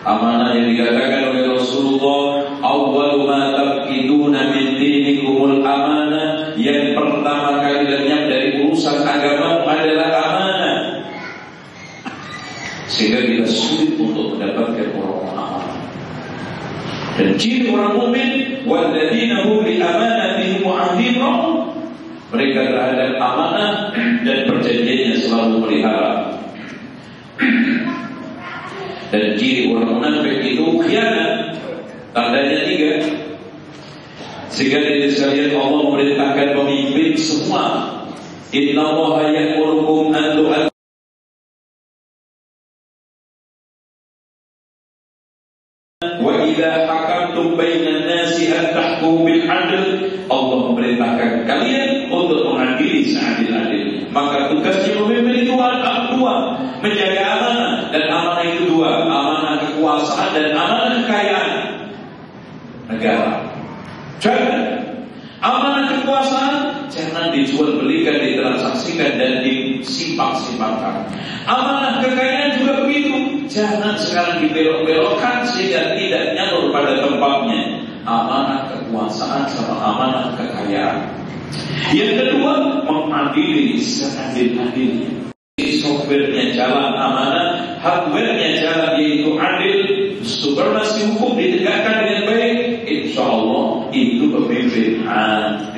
amanah yang dikatakan oleh Rasulullah, awwalu ma taqiduna min dinikumul amanah, yang pertama kali lenyap dari urusan agama adalah amanah. Sehingga kita sulit untuk mendapatkan orang-orang amanah. Dan ciri orang mukmin, walladzina hum li amanatihim wa 'ahdihim ra'un, mereka terhadap amanah dan perjanjiannya selalu melihara. Dan ciri orang munafik itu khianat. Tandanya 3. Sehingga dari sekalian Allah memerintahkan pemimpin semua, innallaha ya'murukum an tu'addu wa idza hakamtum bainan nasi an tahkumu bil 'adl. Allah memerintahkan kalian untuk mengadili seadil-adilnya. Maka tugasnya pemimpin itu ada 2, menjaga amanah. Dan amanah itu 2, amanah kekuasaan dan amanah kekayaan negara. Jangan amanah kekuasaan, jangan dijual belikan, ditransaksikan dan disimpang-simpangkan. Amanah kekayaan juga begitu, jangan sekarang dibelok-belokkan sehingga tidak nyalur pada tempatnya. Amanah kekuasaan sama amanah kekayaan. Yang kedua, mengadili seadil-adilnya. Softwarenya jalan amanah, hardwarenya jalan yaitu adil, supremasi hukum ditegakkan dengan baik. Insya Allah itu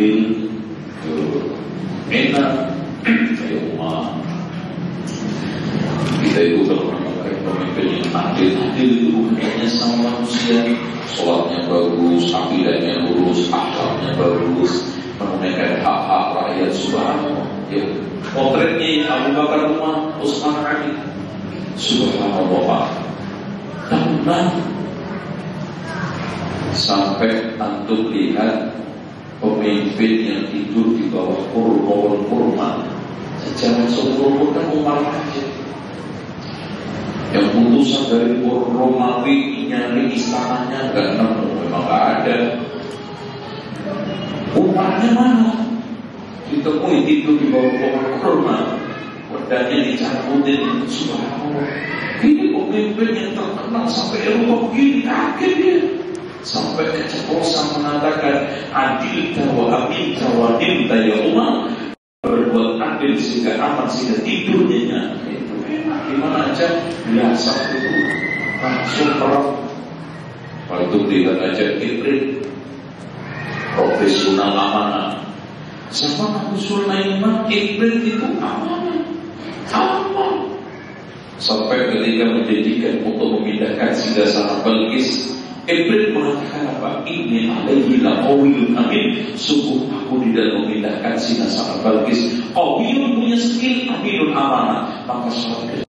adil, enak, kayak umat. Kita itu kalau memakai pemimpin yang adil itu bukan hanya sama manusia, sholatnya bagus, akidahnya lurus, akhlaknya bagus, menunaikan hak-hak rakyat subhanallah. Ya, potretnya Abu Bakar, Umar, Utsman, Ali, subhanallah. Tenang. Sampai antum lihat pemimpin yang tidur di bawah pohon kurma, sejarah sebelum kan Umar aja. Yang putusan dari Romawi nyari istananya nggak nemu, memang nggak ada. Umarnya mana? Ditemui tidur di bawah pohon kurma, wadahnya dicabutin. Subhanallah. Ini pemimpin yang terkenal sampai Eropa begini, kaget dia. Sampai keceplosan mengatakan adil wa amin wa nimta ya Umar, berbuat adil sehingga aman sehingga tidur nyenyak. Itu enak, dimana aja biasa itu langsung perang. Kalau itu dilihat aja Ibrahim profesional amanah. Sama Nabi Sulaiman, Ibrahim itu amanah, aman. Sampai ketika menjadikan untuk memindahkan Singgah Balqis, Ibrahim mengatakan apa? Ini alaihi laqawiyun amin. Sungguh aku tidak memindahkan Singgah Balqis. Qawiyun punya skill, aminun amanah. Maka sholat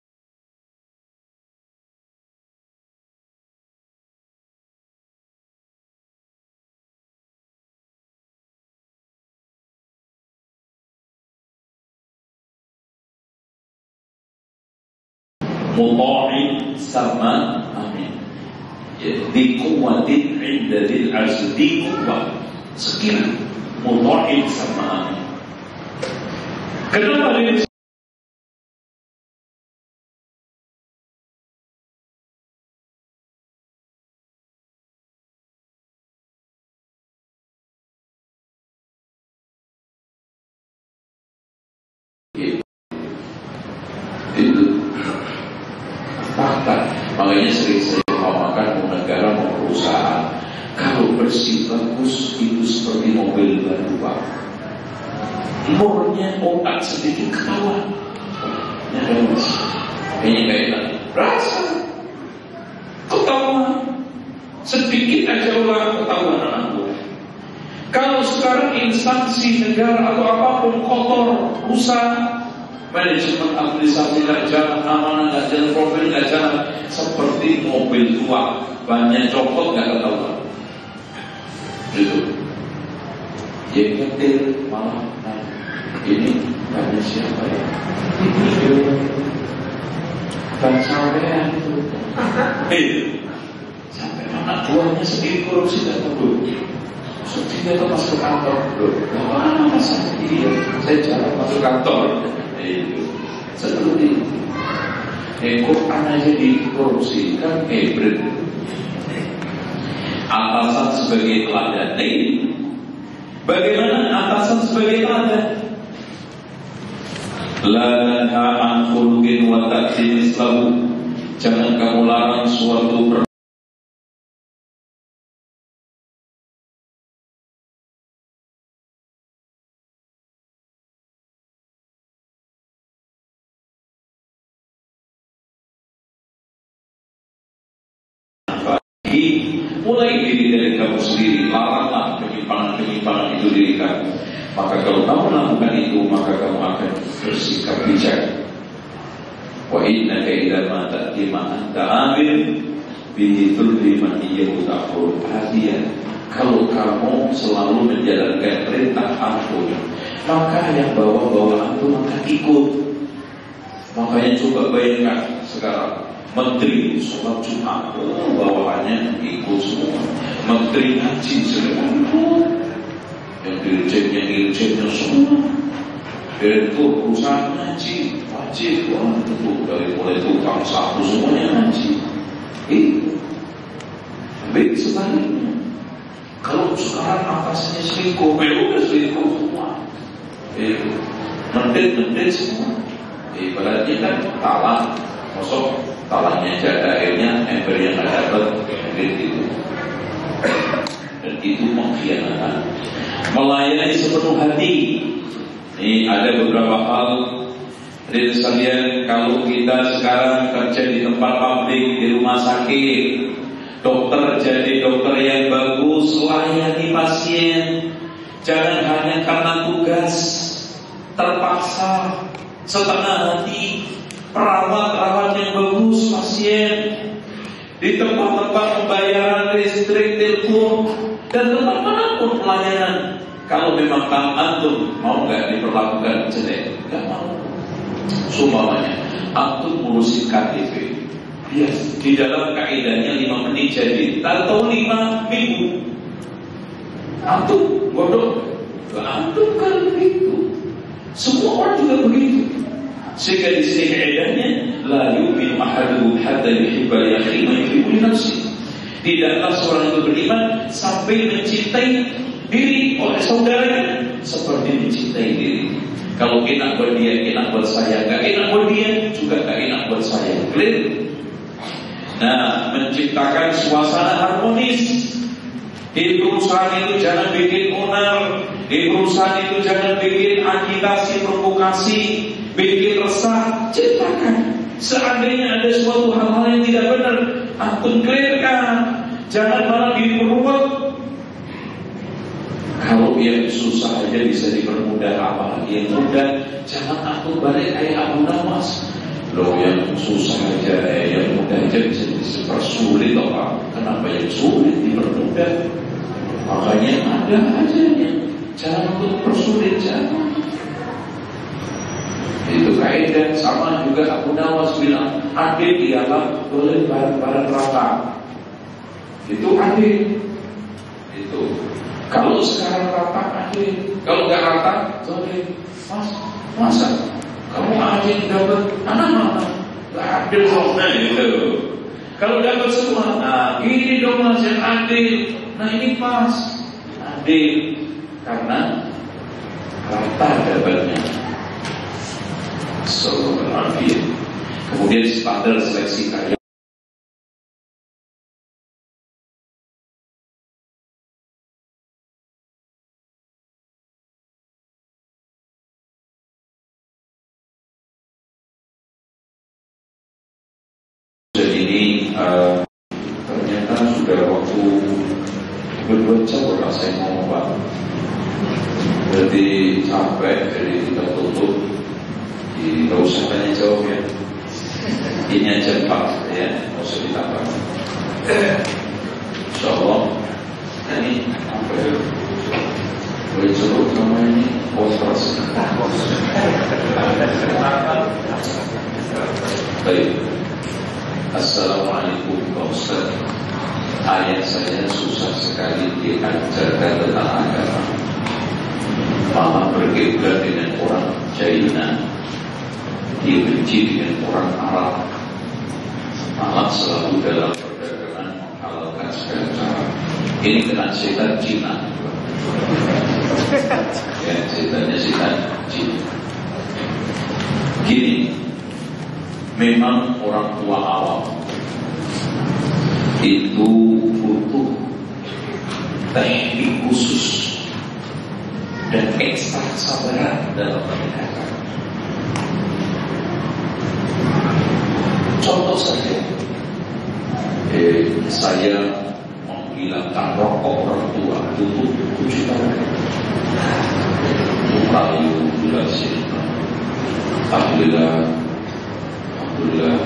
muta'in sama amin. Di kuwatin inda dil arsi, di kuwat skill muta'in sama amin. Kenapa dia itu fakta? Makanya sering saya umpamakan negara mau perusahaan, kalau bersih bagus itu seperti mobil baru Pak. Murnya otak sedikit ketahuan. Kayaknya gak enak. Rasa ketahuan sedikit aja orang ketahuan anak gue. Kalau sekarang instansi negara atau apapun kotor, rusak, manajemen administrasi nggak jalan, amanah nggak jalan, profil nggak jalan, seperti mobil tua, banyak copot nggak ketahuan. Itu, ya nyetir malah. Ini banyak siapa ya? Ini dan sampai itu, sampai anak buahnya sendiri korupsi dan tuduh. Dia tuh masuk kantor, mana masalah dia? Saya jalan masuk kantor. Itu seperti Quran aja dikorupsi kan Hebrew. Atasan sebagai teladan. Bagaimana atasan sebagai teladan? La tanha an khuluqin wa ta'tin islahu. Jangan kamu larang suatu mulai dari kamu sendiri. Laranglah penyimpangan-penyimpangan itu diri kamu. Maka kalau kamu lakukan itu, maka kamu akan bersikap bijak. Wa innaka idza ma ta'ti ma anta amil bihi tulbi man yaqulu hadiyan. Kalau kamu selalu menjalankan perintah aku, maka yang bawa-bawa itu maka ikut. Makanya coba bayangkan sekarang menteri sholat Jumat, bawahannya ikut semua. Menteri haji sekarang yang dirjennya semua. Direktur perusahaan haji wajib, tentu dari mulai tukang sapu semuanya haji. Baik sebaliknya, kalau sekarang atasannya selingkuh, udah selingkuh semua. Mendet semua. Ibaratnya kan talak, masuk talaknya jaga akhirnya ember yang nggak dapat gitu. Dan itu mengkhianatkan. melayani sepenuh hati. Ini ada beberapa hal dari sekalian. Kalau kita sekarang kerja di tempat pabrik, di rumah sakit, dokter jadi dokter yang bagus, layani pasien. Jangan hanya karena tugas, terpaksa, setengah hati. Perawat yang bagus pasien. Di tempat-tempat pembayaran listrik, telepon, dan tempat manapun pelayanan. Kalau memang antum mau nggak diperlakukan jelek, nggak mau. Sumpamanya, antum ngurusin KTP, yes. Di dalam kaidahnya 5 menit jadi, atau 5 minggu. Antum bodoh, antum kan begitu. Semua orang juga begitu. Sehingga di sini kaidahnya, la yu'minu ahadukum hatta yuhibba li akhihi ma yuhibbu li nafsihi. Tidaklah seorang itu beriman sampai mencintai diri oleh saudaranya seperti mencintai diri. Kalau enak buat dia, enak buat saya. Gak enak buat dia, juga gak enak buat saya. Clear? Nah, menciptakan suasana harmonis. Di perusahaan itu jangan bikin onar. Di perusahaan itu jangan bikin agitasi, provokasi, bikin resah. Ciptakan. Seandainya ada suatu hal-hal yang tidak benar, antum clearkan. Jangan malah diperbuat. Kalau yang susah aja bisa dipermudah, apalagi yang mudah. Jangan antum balik kayak Abu Nawas. Loh, yang susah aja, yang mudah aja bisa dipersulit, apa? Kenapa yang sulit dipermudah? Makanya ada aja yang jangan untuk persulit, jangan. Itu kaidah. Sama juga Abu Nawas bilang, adil ialah boleh barang rata. Itu adil. Itu. Kalau sekarang rata adil, kalau nggak rata boleh. Masa kamu adil dapat anak-anak nggak adil dong? Nah itu. Kalau dapat semua, nah ini dong mas yang adil. Nah ini pas adil karena rata dapatnya. Kemudian standar seleksi karya. Jadi ini ternyata sudah waktu berdua jam kalau saya mau Pak. Jadi capek, jadi kita tutup. Tidak usah tanya jawab ya. Ini aja Pak ya, tidak usah ditambah. InsyaAllah. Ini apa ya? Boleh sebut nama ini Osras. Baik. Assalamualaikum Pak Ustaz. Ayah saya susah sekali diajarkan tentang agama. Malah bergegar dengan orang China. Dia benci dengan orang Arab. Malah selalu dalam perdagangan menghalalkan segala cara. Ini kena setan Cina. Ya, setannya setan Cina. Gini, memang orang tua awam itu butuh teknik khusus dan ekstra kesabaran dalam pernikahan. Contoh saja, saya menghilangkan rokok orang tua butuh 7 tahun. Merayu bulan sini, alhamdulillah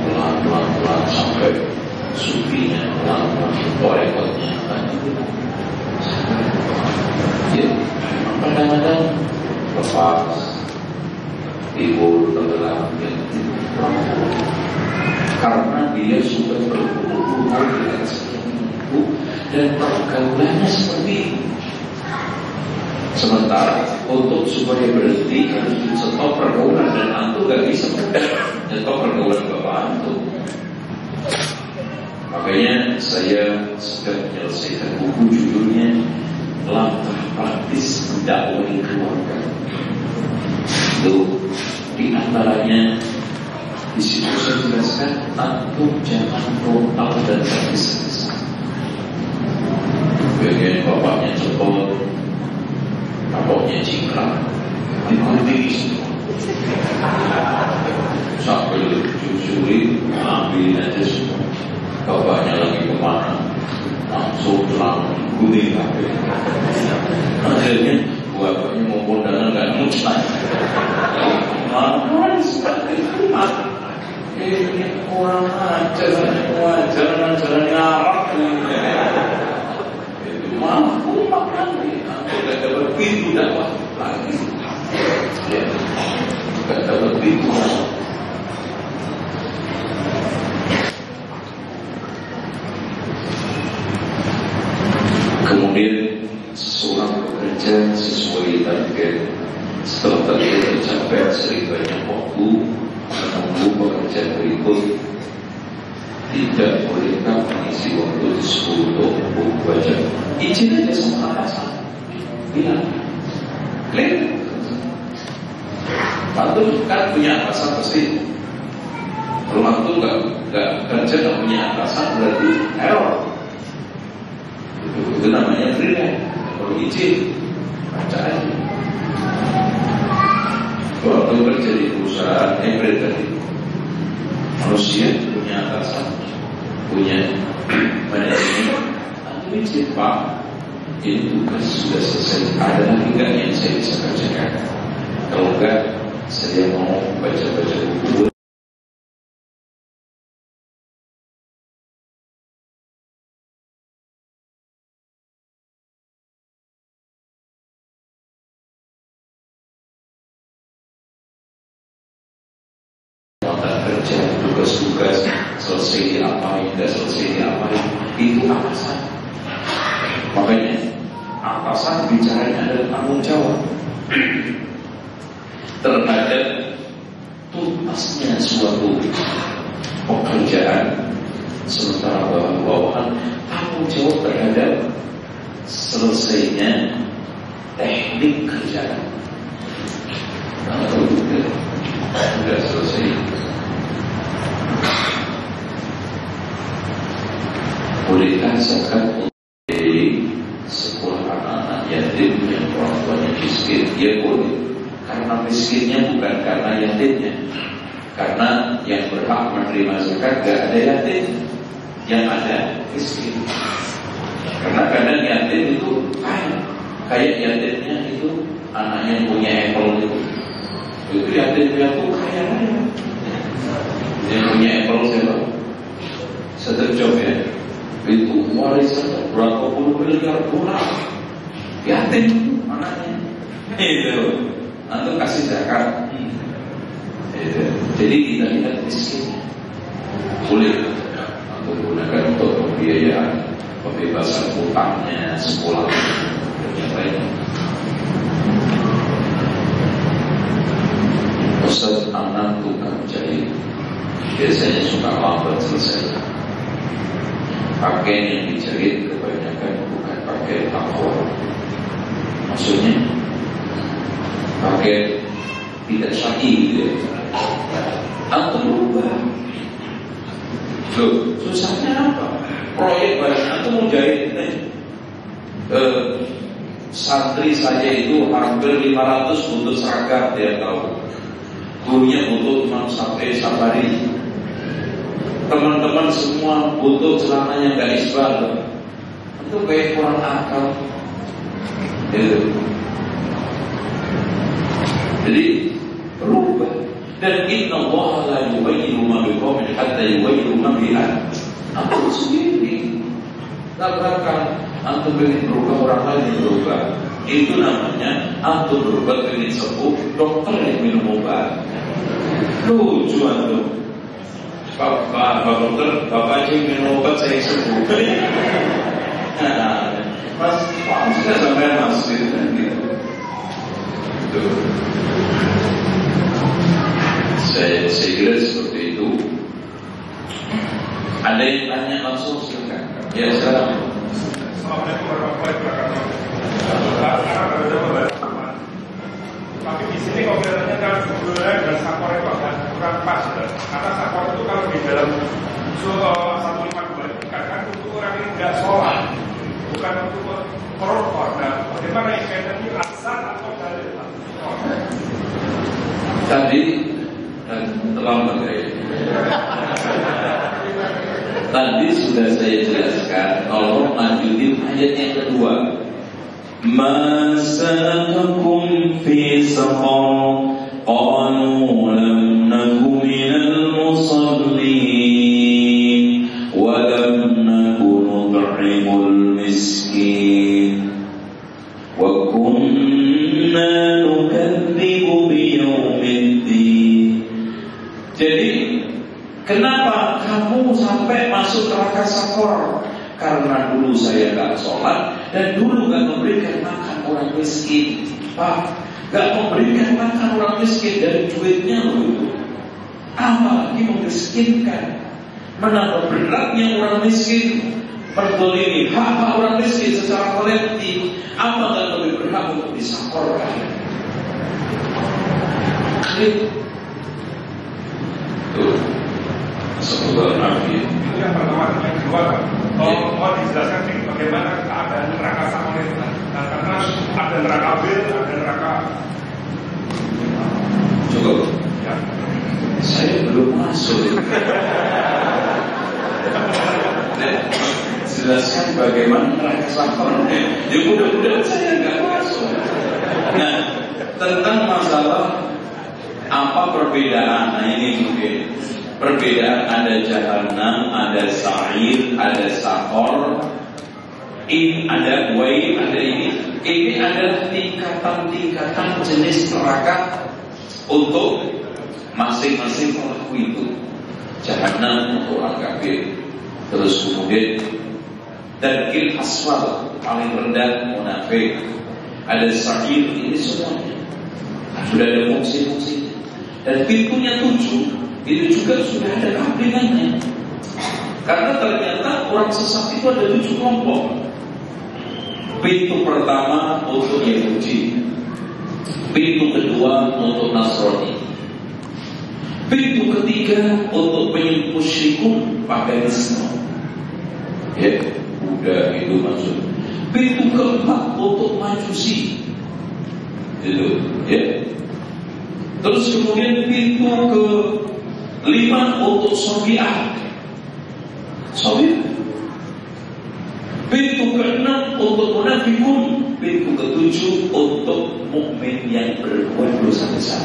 pelan sampai supinya pelan rekodnya. Ya, kadang-kadang lepas tidur tenggelam karena dia sudah berumur dengan seperti itu dan pergaulannya seperti itu. Sementara untuk supaya berhenti harus stop pergaulan dan antum gak bisa stop pergaulan bapak antum. Makanya saya sedang menyelesaikan buku judulnya Langkah Praktis Mendakwai Keluarga. Itu diantaranya di situ saya jelaskan antum jangan frontal dan tergesa-gesa. Bagian bapaknya cepot, bapaknya lagi kemana, langsung guling HP. Akhirnya bapaknya mau kondangan nggak nemu cepat. Mana seperti itu? Ini kurang ajar, jalan-jalan Arab. Itu mampu makan, nggak dapat pintu dakwah lagi. Ya, nggak dapat pintu. Kemudian seorang bekerja sesuai target. Setelah target tercapai, sering banyak waktu menunggu pekerjaan berikut. Tidak bolehkah mengisi waktu tersebut untuk baca? Izin aja sama atasan, bilang, klik. Mantu kan punya atasan pasti. Kalau mantu nggak kerja nggak punya atasan berarti error. Itu namanya freelance. Kalau izin, baca aja. Waktu kerja di perusahaan tadi, manusia punya atasan, punya manajemen. Atau izin, Pak, ini tugas sudah selesai. Ada lagi nggak yang saya bisa kerjakan? Kalau enggak, saya mau baca-baca buku. Tugas-tugas selesai diapain, tidak selesai diapain, itu atasan. Makanya atasan bicaranya adalah tanggung jawab terhadap tuntasnya suatu pekerjaan, sementara bawahan tanggung jawab terhadap selesainya teknik kerjaan. Kalau sudah selesai, bolehkah zakat dari sekolah anak-anak yatim yang orang tuanya miskin? Ya boleh, karena miskinnya bukan karena yatimnya. Karena yang berhak menerima zakat gak ada yatim, yang ada miskin. Karena kadang yatim itu kaya, kayak yatimnya itu anaknya punya Apple itu yatimnya tuh kaya raya. Yang punya Apple siapa? Steve Jobs ya. Itu warisan berapa puluh miliar dolar, yatim anaknya. Itu antum kasih zakat. Itu. Jadi kita lihat miskinnya. Boleh antum gunakan untuk pembiayaan pembebasan hutangnya, sekolah dan yang lainnya. Ustaz, anak tukang jahit biasanya suka lambat selesai. Pakaian yang dijahit kebanyakan bukan pakaian takwa. Maksudnya pakaian tidak syar'i gitu ya. Atau berubah. Loh, susahnya apa? Proyek banyak atau mau jahit santri saja itu hampir 500 butuh seragam tiap tahun. Gurunya butuh 6 sampai safari. Teman-teman semua butuh celananya gak isbal. Itu kayak kurang akal. Jadi berubah. Dan inna Allah la yubayyiru ma biqaumin hatta yubayyiru ma bi anfusihim. Antum sendiri katakan antum ingin berubah, orang lain berubah. Itu namanya antum berubah ingin sembuh, dokter yang minum obat. Lucu antum. Pak dokter, bapak aja minum obat saya sembuh. Nah, mas, sudah sampai mas gitu. Saya kira seperti itu. Ada yang tanya langsung silakan. Ya, silakan. Assalamualaikum warahmatullahi wabarakatuh. Tapi di sini kelihatannya kan sebenarnya dan sakor itu agak kurang pas. Karena sakor itu kalau di dalam 152 itu kan untuk orang yang tidak sholat, bukan untuk korupor. Nah, bagaimana yang kaitannya asal atau dalil? Tadi terlambat ya. Tadi sudah saya jelaskan. Tolong lanjutin ayat yang kedua. Ma salakakum fi saqar qalu lam naku minal musallin wa lam naku nut'imul miskin wa kunna nukadzibu biyaumiddin. Jadi kenapa kamu sampai masuk neraka sakor? Karena dulu saya gak sholat dan dulu gak memberikan makan orang miskin. Pak, gak memberikan makan orang miskin dari duitnya loh. Apalagi memiskinkan, menambah beratnya orang miskin, mendolimi hak orang miskin secara kolektif. Apa gak lebih berhak untuk disakorkan? Tuh, semoga Nabi. Itu yang pertama. Yang kedua, mau dijelaskan bagaimana keadaan neraka sakor itu. Karena ada neraka bil, ada neraka. Cukup. Ya. Saya belum masuk. Jelaskan bagaimana neraka sakor. Ya mudah-mudahan saya nggak masuk. Nah, tentang masalah apa perbedaan? Nah ini mungkin perbedaan, ada jahannam, ada sa'ir, ada sakor, ini ada wail, ada ini. Ini adalah tingkatan-tingkatan jenis neraka untuk masing-masing pelaku itu. Jahannam untuk orang kafir, terus kemudian darkil aswal paling rendah munafik, ada sa'ir, ini semuanya sudah ada fungsi-fungsinya dan pintunya 7. Itu juga sudah ada kaplingannya. Karena ternyata orang sesat itu ada 7 kelompok. Pintu pertama untuk Yahudi, pintu kedua untuk Nasrani, pintu ketiga untuk musyrikun paganisme. Ya, udah itu maksud. Pintu keempat untuk Majusi. Itu, ya. Terus kemudian pintu ke-5 untuk Sobiah. Pintu ke-6 untuk munafikun. Pintu ke-7 untuk mukmin yang berbuat dosa besar.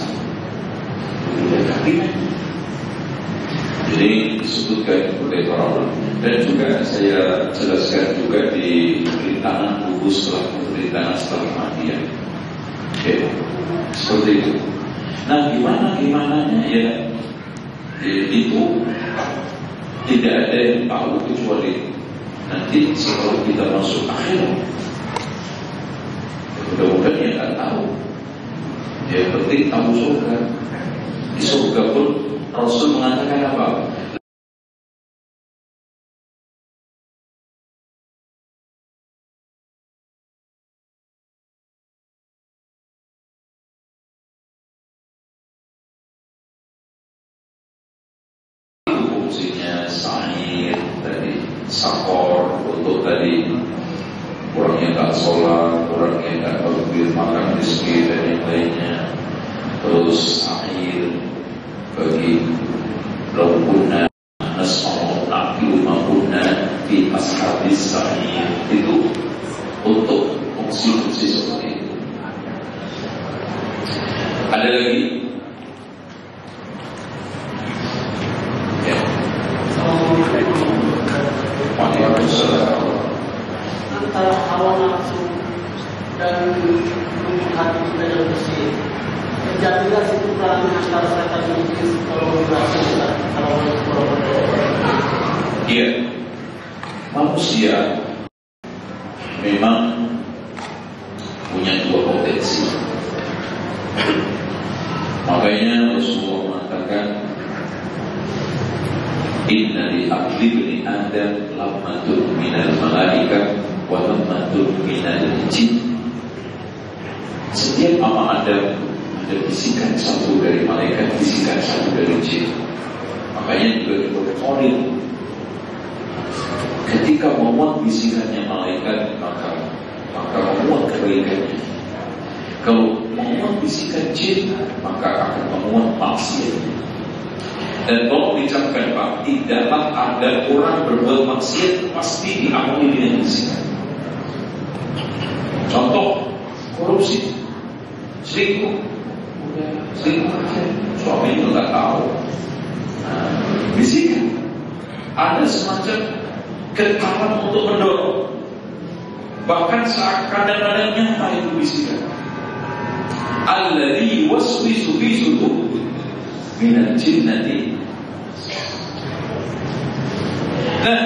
Jadi disebutkan oleh para ulama. Dan juga saya jelaskan juga di perintangan buku setelah kematian. Oke, seperti itu. Nah, gimananya ya, itu tidak ada yang tahu kecuali nanti setelah kita masuk akhirat. Mudah-mudahan yang tak tahu. Ya penting tahu surga. Di surga pun Rasul mengatakan apa? Fungsinya sa'ir tadi, sakor untuk tadi orang yang tak sholat, orang yang tak berbir makan miskin dan yang lainnya. Terus sa'ir bagi laukunna nas'au na'kilu ma'kunna fi ashabis sa'ir, itu untuk fungsi-fungsi seperti itu. Ada lagi? Antara hawa nafsu dan hati kita yang bersih, terjadilah situ peran antara setan dan iblis kalau berhasil kalau iya, manusia memang punya 2 potensi. Makanya Rasulullah mengatakan, inna li abdi bani Adam lammatun minal malaika wa lammatun minal jin. Setiap ama Adam ada bisikan satu dari malaikat, bisikan satu dari jin. Makanya juga diperkorin. Ketika memuat bisikannya malaikat, maka memuat kebaikannya. Kalau memuat bisikan jin, maka akan memuat maksiatnya. Dan tolong dicamkan Pak, tidaklah ada orang berbuat maksiat pasti diampuni dengan bisikan. Contoh korupsi, selingkuh aja, suami itu nggak tahu. Bisikan. Ada semacam kekalan untuk mendorong. Bahkan saat kadang-kadang nyata itu bisikan. Alladzi waswisu fi sudur minal jinnati. Nah,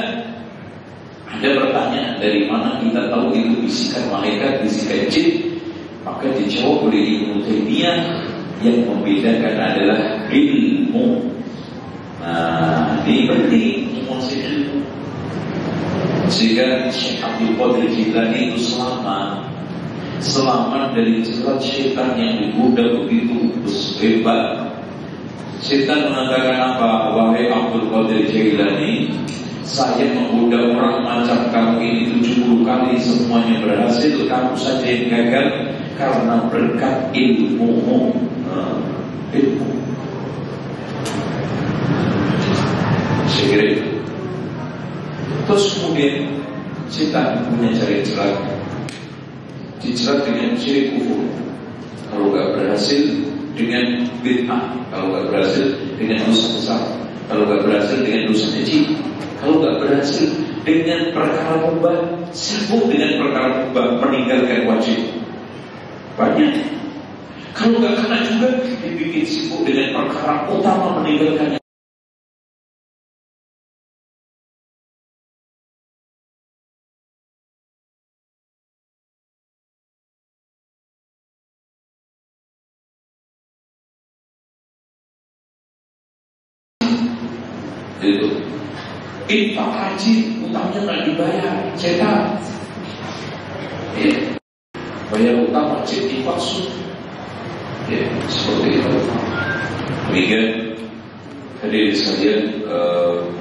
ada pertanyaan, dari mana kita tahu itu bisikan malaikat, bisikan jin? Maka dijawab oleh Ibnu Taimiyah, yang membedakan adalah ilmu. Nah, ini penting menguasai ilmu. Sehingga Syekh Abdul Qadir Jilani itu selamat dari jerat syaitan yang digoda begitu hebat. Syaitan mengatakan apa? Wahai Abdul Qadir Jilani, saya menggoda orang macam kamu ini 70 kali, semuanya berhasil, kamu saja yang gagal karena berkat ilmu. Ilmu. Saya kira itu. Terus kemudian syaitan punya cara jerat, dijerat dengan syirik kufur. Kalau nggak berhasil dengan bid'ah, kalau nggak berhasil dengan dosa besar, kalau nggak berhasil dengan dosa kecil, kalau nggak berhasil dengan perkara mubah, sibuk dengan perkara mubah, meninggalkan wajib. Banyak. Kalau nggak kena juga, dibikin sibuk dengan perkara utama, meninggalkannya. Itu infak haji, utangnya nggak dibayar, cetak. Ya, bayar utang wajib dipaksu. Ya, seperti itu. Demikian, hadirin sekalian,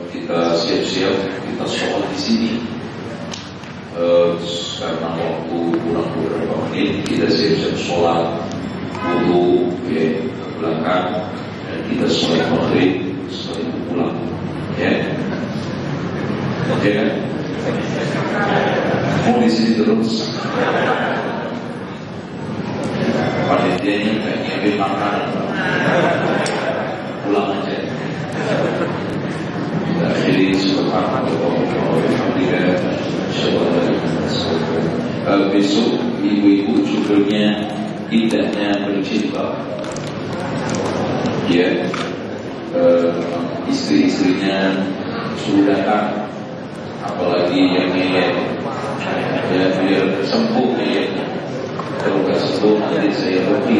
kita siap-siap, kita sholat di sini. Karena waktu kurang beberapa menit, kita siap-siap sholat, wudu, ya, ke belakang, dan kita sholat maghrib, setelah itu pulang. Ya, oke kan? Mau di sini terus. Panitianya kayak nyiapin makanan, pulang aja. Jadi besok ibu-ibu judulnya indahnya berjilbab. Ya. Istri-istrinya suruh datang, apalagi yang ngeyel, ya biar sembuh ngeyelnya. Kalau nggak sembuh nanti saya pergi.